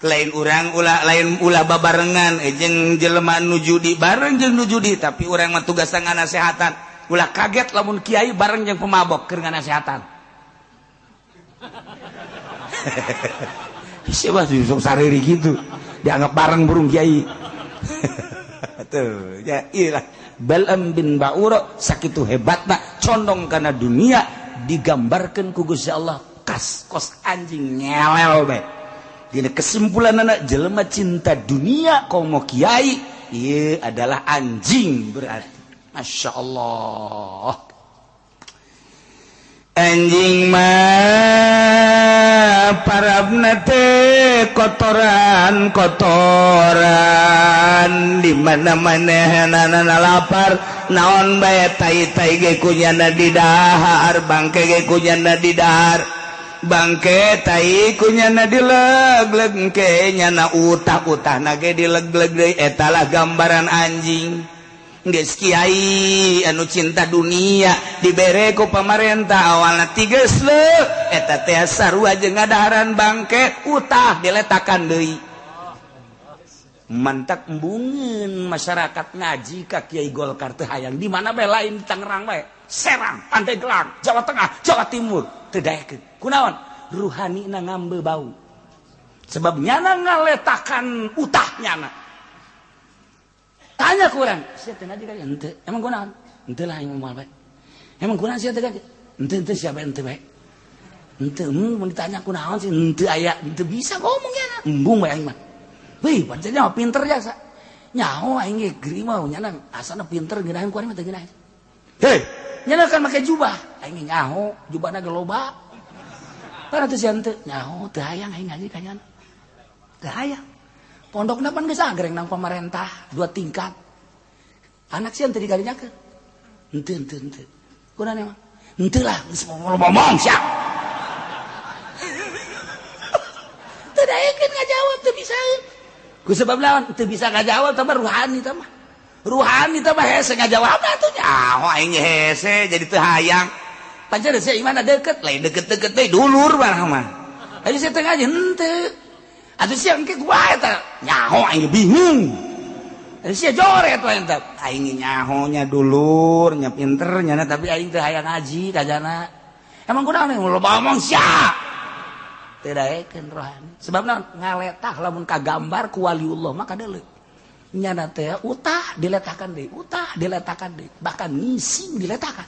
S1: lain urang ulah babarengan jeung jelema nu judi bareng jeung nu judi tapi urang mah tugas ngasehatan ulah kaget lamun kiai bareng jeung pemabok keur ngasehatan. Siapa sih sok sariri gitu dianggap bareng burung kiai. Tuh ya iyalah Balam bin Ba'ura sakitu hebatna condong kana dunia digambarkeun ku Gusti Allah kos anjing ngelel bae. Dina kesimpulanna jelema cinta dunia komo kiai ieu adalah anjing berarti. Masya Allah. Anjing mah parabna teh kotoran di mana-mana lapar naon bae tai-tai ge kunyana di dahar bangke ge kunyana di dahar bangke tai kunyana dileg-leg ke nyana utah-utahna ge dileg-leg deui eta lah gambaran anjing. Geus kiai anu cinta dunia dibere ku pamarentah awalna tigeus leuk eta teh sarua jeung ngadaharan bangke utah diletakan deui. Mantak embungeun masyarakat ngaji ka Kiai Golkar teu hayang di mana bae lain di Tangerang bae, Serang, Pandeglang, Jawa Tengah, Jawa Timur teu daekeun. Kunaon? Ruhanina ngambe bau. Sebab nyana ngaletakan utah nyana. Tanya kurang, sia teh ngaji ka henteu. Emang kunaon? Henteu lah aing moal bae. Emang kunaon sia teh ngaji? Henteu siapa henteu bae. Henteu mun ditanya kunaon sih henteu aya, henteu bisa ngomong nya. Embung bae aing mah. Wih, pancen pinter jasa. Nyaho aing ge geri mah nyana asana pinter geunaheun ku mah teu geunaheun. Hei, nyana kan make jubah. Aing nyaho, jubahna ge loba. Kana teu sia henteu, nyaho teu hayang aing ngaji ka nyana. Teu hayang. Pondokna pan geus agreng nang pamarentah 2 tingkat. Anak sieun teu digarinyakeun. Henteu. Kunaon emang? Henteu lah, geus ngomong sia. Teu daekeun ngajawab teu bisa. Ku sebab lawan teu bisa ngajawab tah ruhani tah mah. Ruhani tah mah hese ngajawabna atuh nyaho aing hese jadi teu hayang. Pancen sia imana deukeut, lain deukeut-deukeut deui dulur barang mah. Aya sia teh ngaji henteu. Atuh sia engke kumaha eta? Nyaho aing bingung. Sia joret we eta. Aing nyaho nya dulur, nya pinter nyana tapi aing teu hayang ngaji kajana. Emang kunaon lo ngomong sia? Teu daekeun rohani. Sebab naon? Ngaletah lamun kagambar ku waliullah mah kadeuleu. Nyana teh utah diletakan deui, bahkan ngising diletakan.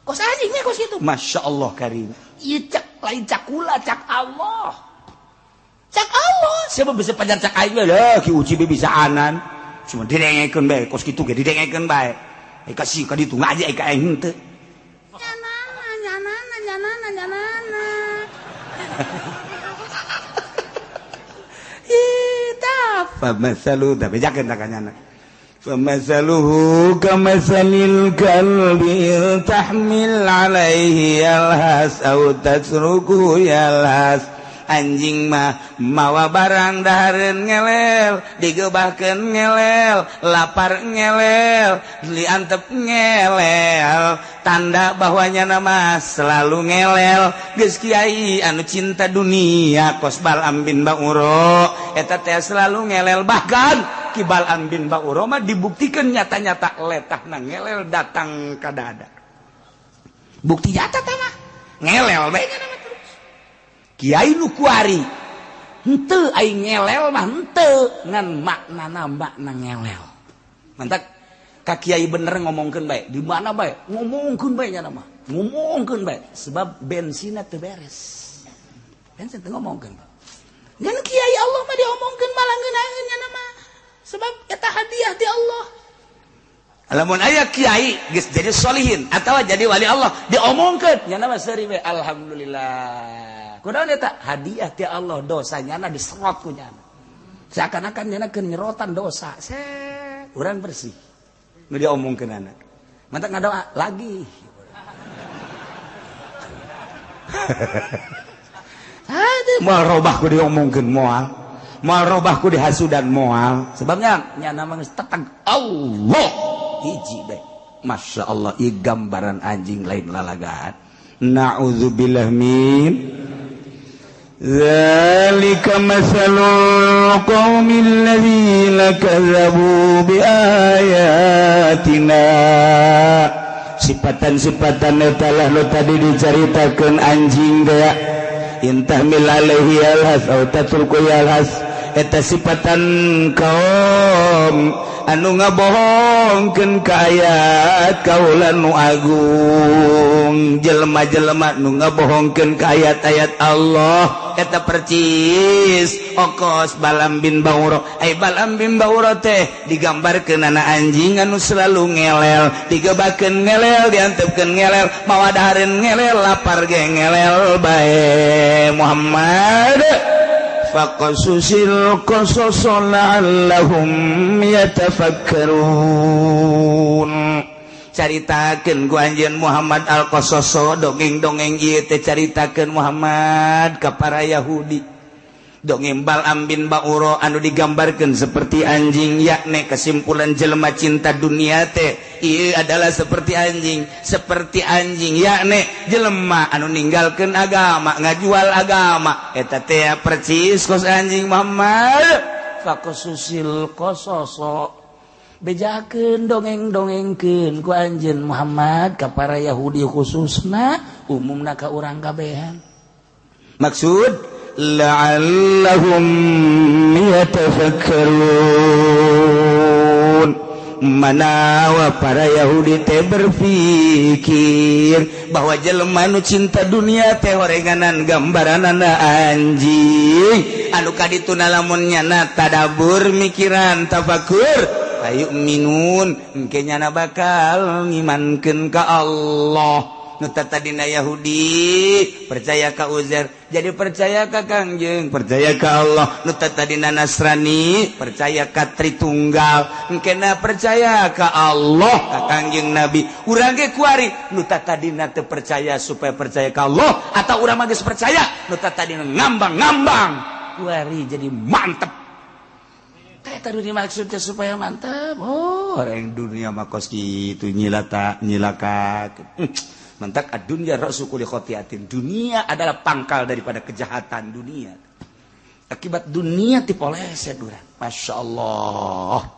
S1: Kos anjing we kos kitu. Masyaallah karim. Ieu cek lain cakula cak Allah siapa bisa pajar cak aing lah ki uji bisa anan cuma didengekeun bae kos kitu ge didengekeun bae kasih ka ditu ngaji ka aing henteu nyanana Famasalu tapi jangan takanyana. Famasaluhu kamasalil kalbi tahmil alaihi yalhas au tasruku yalhas. Anjing mah mawa barang dahareun ngelel, digebahkeun ngelel, lapar ngelel, diantep ngelel, tanda bahwanya nama selalu ngelel. Geus kiai anu cinta dunia kos Bal'am bin Ba'uro eta teh selalu ngelel, bahkan ki Bal'am bin Ba'uro mah dibuktikan nyata-nyata letahna ngelel datang ka dada. Bukti nyata teh mah ngelel bae nya Kiai nu kuari henteu aing ngelel mah henteu ngan maknana makna ngelel. Mantap ka kiai bener ngomongkeun bae di mana bae ngomongkeun bae nya mah ngomongkeun bae sebab bensinna teu beres. Bensin teu ngomongkeun. Ngan kiai Allah mah diomongkeun malanggeun nya mah sebab eta hadiah ti Allah. Lamun aya kiai geus jadi solihin atawa jadi wali Allah diomongkeun nya mah seuri we alhamdulillah. Kunaon eta hadiah ti Allah dosanya diserot ku nyana. Seakan-akan nyana keun nyerotan dosa. Urang bersih. Nu diomongkeun anak. Mantap ngadoa lagi. Moal robah ku diomongkeun moal. Moal robah ku dihasudan moal. Sebabnya nyana mah geus teteg Allah hiji bae. Masya Allah ieu gambaran anjing lain lalagaan. Na'udzubillah min Zalika masalul qaumil ladzina kadzabu biayatina. Sifatan-sifatan eta lah nu tadi dicaritakeun anjing gaya. Intahmil alaihi alhas au tatruku alhas. Eta sifatan kaum anu ngabohongkeun ka ayat kaula nu agung. Jelema-jelema nu ngabohongkeun ka ayat-ayat Allah eta percis okos Bal'am bin Ba'uro. Bal'am bin Ba'uro teh digambarkeun ana anjing anu selalu ngelel, digebakeun ngelel, diantepkeun ngelel, mawa dahareun ngelel, lapar ge ngelel bae. Muhammad faqasusil qasas la'allahum yatafakkarun. Caritakeun ku anjeun Muhammad al-qasas dongeng-dongeng ieu teh caritakeun Muhammad ka para Yahudi. Dongeng Bal'am bin Ba'uro anu digambarkeun seperti anjing, yakni kesimpulan jelema cinta dunia teh ieu adalah seperti anjing yakni jelema anu ninggalkeun agama, ngajual agama. Eta teh percis kos anjing Muhammad. Faqasusil qasas bejakeun dongeng-dongengkeun ku anjeun Muhammad ka para Yahudi khususna, umumna ka urang kabehan. Maksud la'allahum yatafakkarun, manawa para Yahudi teh berpikir bahwa jelema nu cinta dunia teh horenganan gambaranana anjing anu kadituna lamun nyana tadabur mikiran tafakur ayu minun engke nyana bakal ngimankeun ka Allah. Nu tadina Yahudi percaya ka Uzair jadi percaya ka Kangjeng, percaya ka Allah. Nu tadina Nasrani percaya ka Tritunggal, engkena percaya ka Allah ka Kangjeng Nabi. Urang ge kuari nu tadina teu percaya supaya percaya ka Allah atau urang mah geus percaya nu tadina ngambang-ngambang kuari jadi mantep. Teh tadi maksudnya supaya mantap. Oh, orang dunia mah kos kitu nyilaka. Mantak ad-dunya ra'su kulli khotiatin. Dunia adalah pangkal daripada kejahatan dunia. Akibat dunia tipoleset urang. Masya Allah.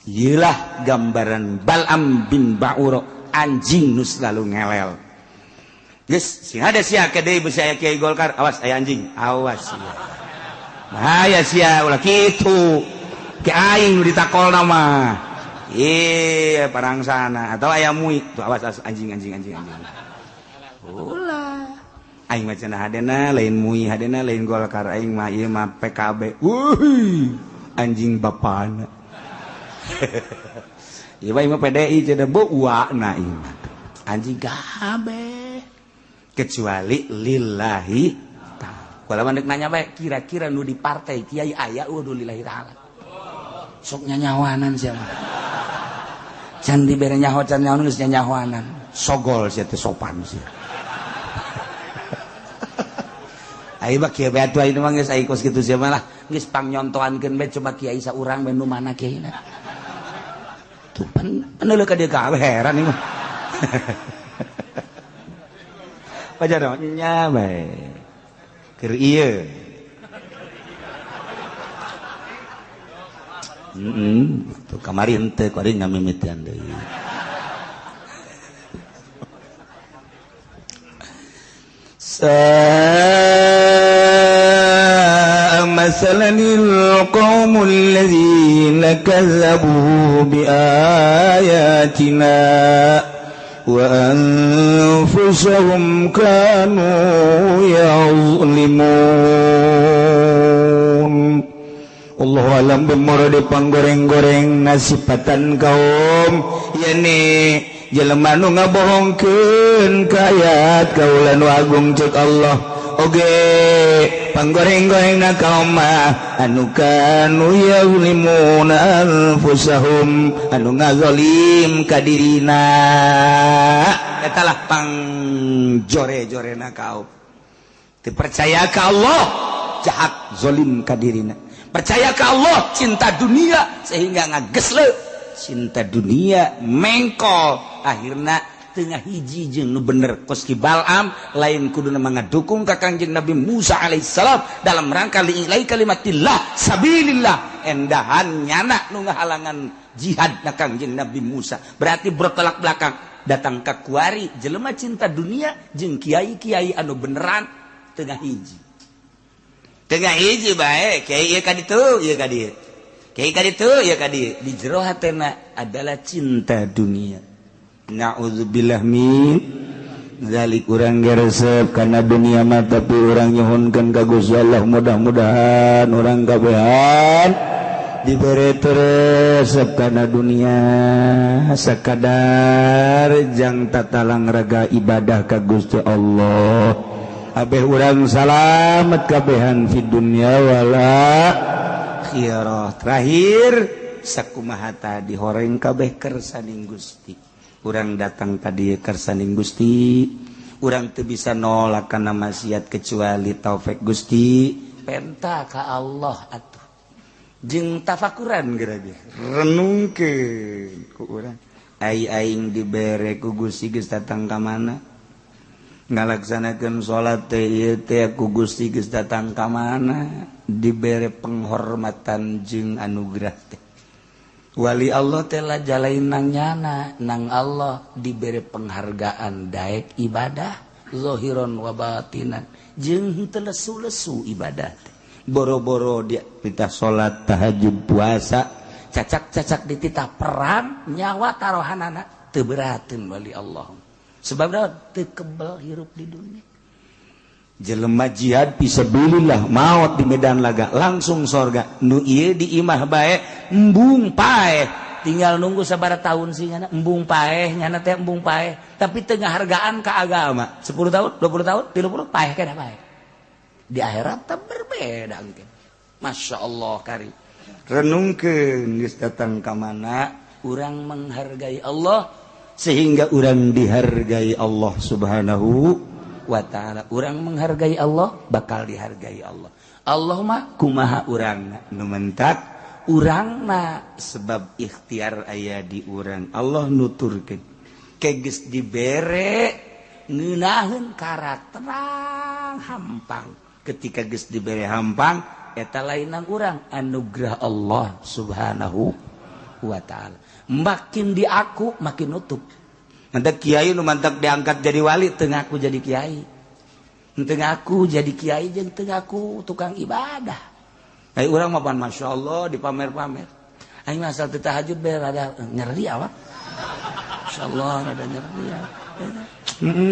S1: Iyalah gambaran Bal'am bin Ba'uro, anjing nu selalu ngelel. Geus, sing ada sia kedai beusi aya Kiai Golkar, awas aya anjing, awas sia. Bahaya sia ulah kitu. Ki aing nu ditakolna mah. Parang sana atau ayam mui tuh awas anjing. Ulah aing mah cenah hadena lain MUI hadena lain Golkar aing mah ieu mah PKB wuih anjing bapana ieu mah PDI cenah beuana ieu mah anjing kabeh kecuali lillahi ta'ala kalau mandek nanya bae kira-kira nu di partai kiai aya waduh lillahi ta'ala sok nyanyawanan sia mah can dibere nyaho can nyaho geus nyanyawanan sogol sia teh sopan sia ai mah kieu bae atuh ieu mah geus aya kos kitu sia mah lah geus pangnyontoankeun bae coba kiai saurang bae nu mana kiaina tuh paneuleuk ka dieu kabeh heran ieu mah pajar nya bae keur ieu tuh kamari henteu kuring ngamimitian deui masalanil qaumul ladzina kazzabu bi ayatina wa anfusahum kanu yazlimun Allah alam bemoro di panggoreng-goreng nasibatan kaum yani jelema nu ngabohongkeun ka ayat kaula nu agung ceuk Allah oge panggoreng-gorengna kaum mah anu kanu yazlimun anfusahum anu ngazalim ka dirina eta lah pangjore-jorena kaum teu percaya ka Allah jahat zalim ka dirina percaya ke Allah cinta dunia sehingga ngagesle cinta dunia mengkol akhirna tengah hiji jeung nu bener kos ki Bal'am lain kuduna mangadukung ka Kangjeng Nabi Musa alaihissalam dalam rangka li'ilai kalimatillah sabilillah endahan nyana nu ngahalangan jihad na Kangjeng Nabi Musa berarti bertolak belakang datang ka kuari jelema cinta dunia jeung kiai-kiai anu beneran tengah hiji tengah hiji bae kiai ieu ka ditu ieu ka dieu kiai ka ditu ieu ka dieu di jero hatena adalah cinta dunia naudzubillah min zalik urang geresep kana dunia mah tapi urang nyuhunkeun ka Gusti Allah mudah-mudahan urang kabehan dibere resep kana dunia sakadar jang tatalang raga ibadah ka Gusti Allah abeh urang salamet kabehan fi dunya wala akhirah terakhir sakumaha tadi horeng kabeh kersaning Gusti urang datang tadi kersaning Gusti urang teu bisa nolak kana maksiat kecuali taufik Gusti penta ka Allah atuh jeung tafakuran geura renungkeun ku urang aing dibere ku Gusti geus datang ka mana ngalaksanakeun salat teh ieu teh ku Gusti geus datang ka mana dibere penghormatan jeung anugerah teh wali Allah teh lah jalain nang nyana nang Allah dibere penghargaan daek ibadah zahiron wa batinan jeung henteu lesu-lesu ibadah teh boro-boro dia pitah salat tahajud puasa cacak-cacak dititah perang nyawa tarohanana teu berateun wali Allah sebab teu kebal hirup di dunia jelema jihad fisabilillah maot di medan laga langsung sorga nu ieu di imah bae embung paeh tinggal nunggu sabaraha tahun sih nyana embung paeh nyana teh embung paeh tapi teu ngahargaan ka agama 10 tahun 20 tahun 30 paeh kana paeh di akhirat teh berbeda engke masyaallah kari renungkeun geus datang ka mana urang menghargai Allah sehingga urang dihargai Allah subhanahu wa ta'ala urang menghargai Allah bakal dihargai Allah Allah mah kumaha urangna nu mentak urangna sebab ikhtiar aya di urang Allah nuturkeun kegeus dibere ngeunaheun karakterang hampang ketika geus dibere hampang eta lainang urang anugerah Allah subhanahu wa ta'ala makin diaku makin nutup mantak kiai nu mantak diangkat jadi wali teu ngaku jadi kiai teu ngaku jadi kiai jeung teu ngaku tukang ibadah ai urang mah pan masyaallah dipamer-pamer aing mah asal teu tahajud bae rada nyeri awak masyaallah rada nyeri ya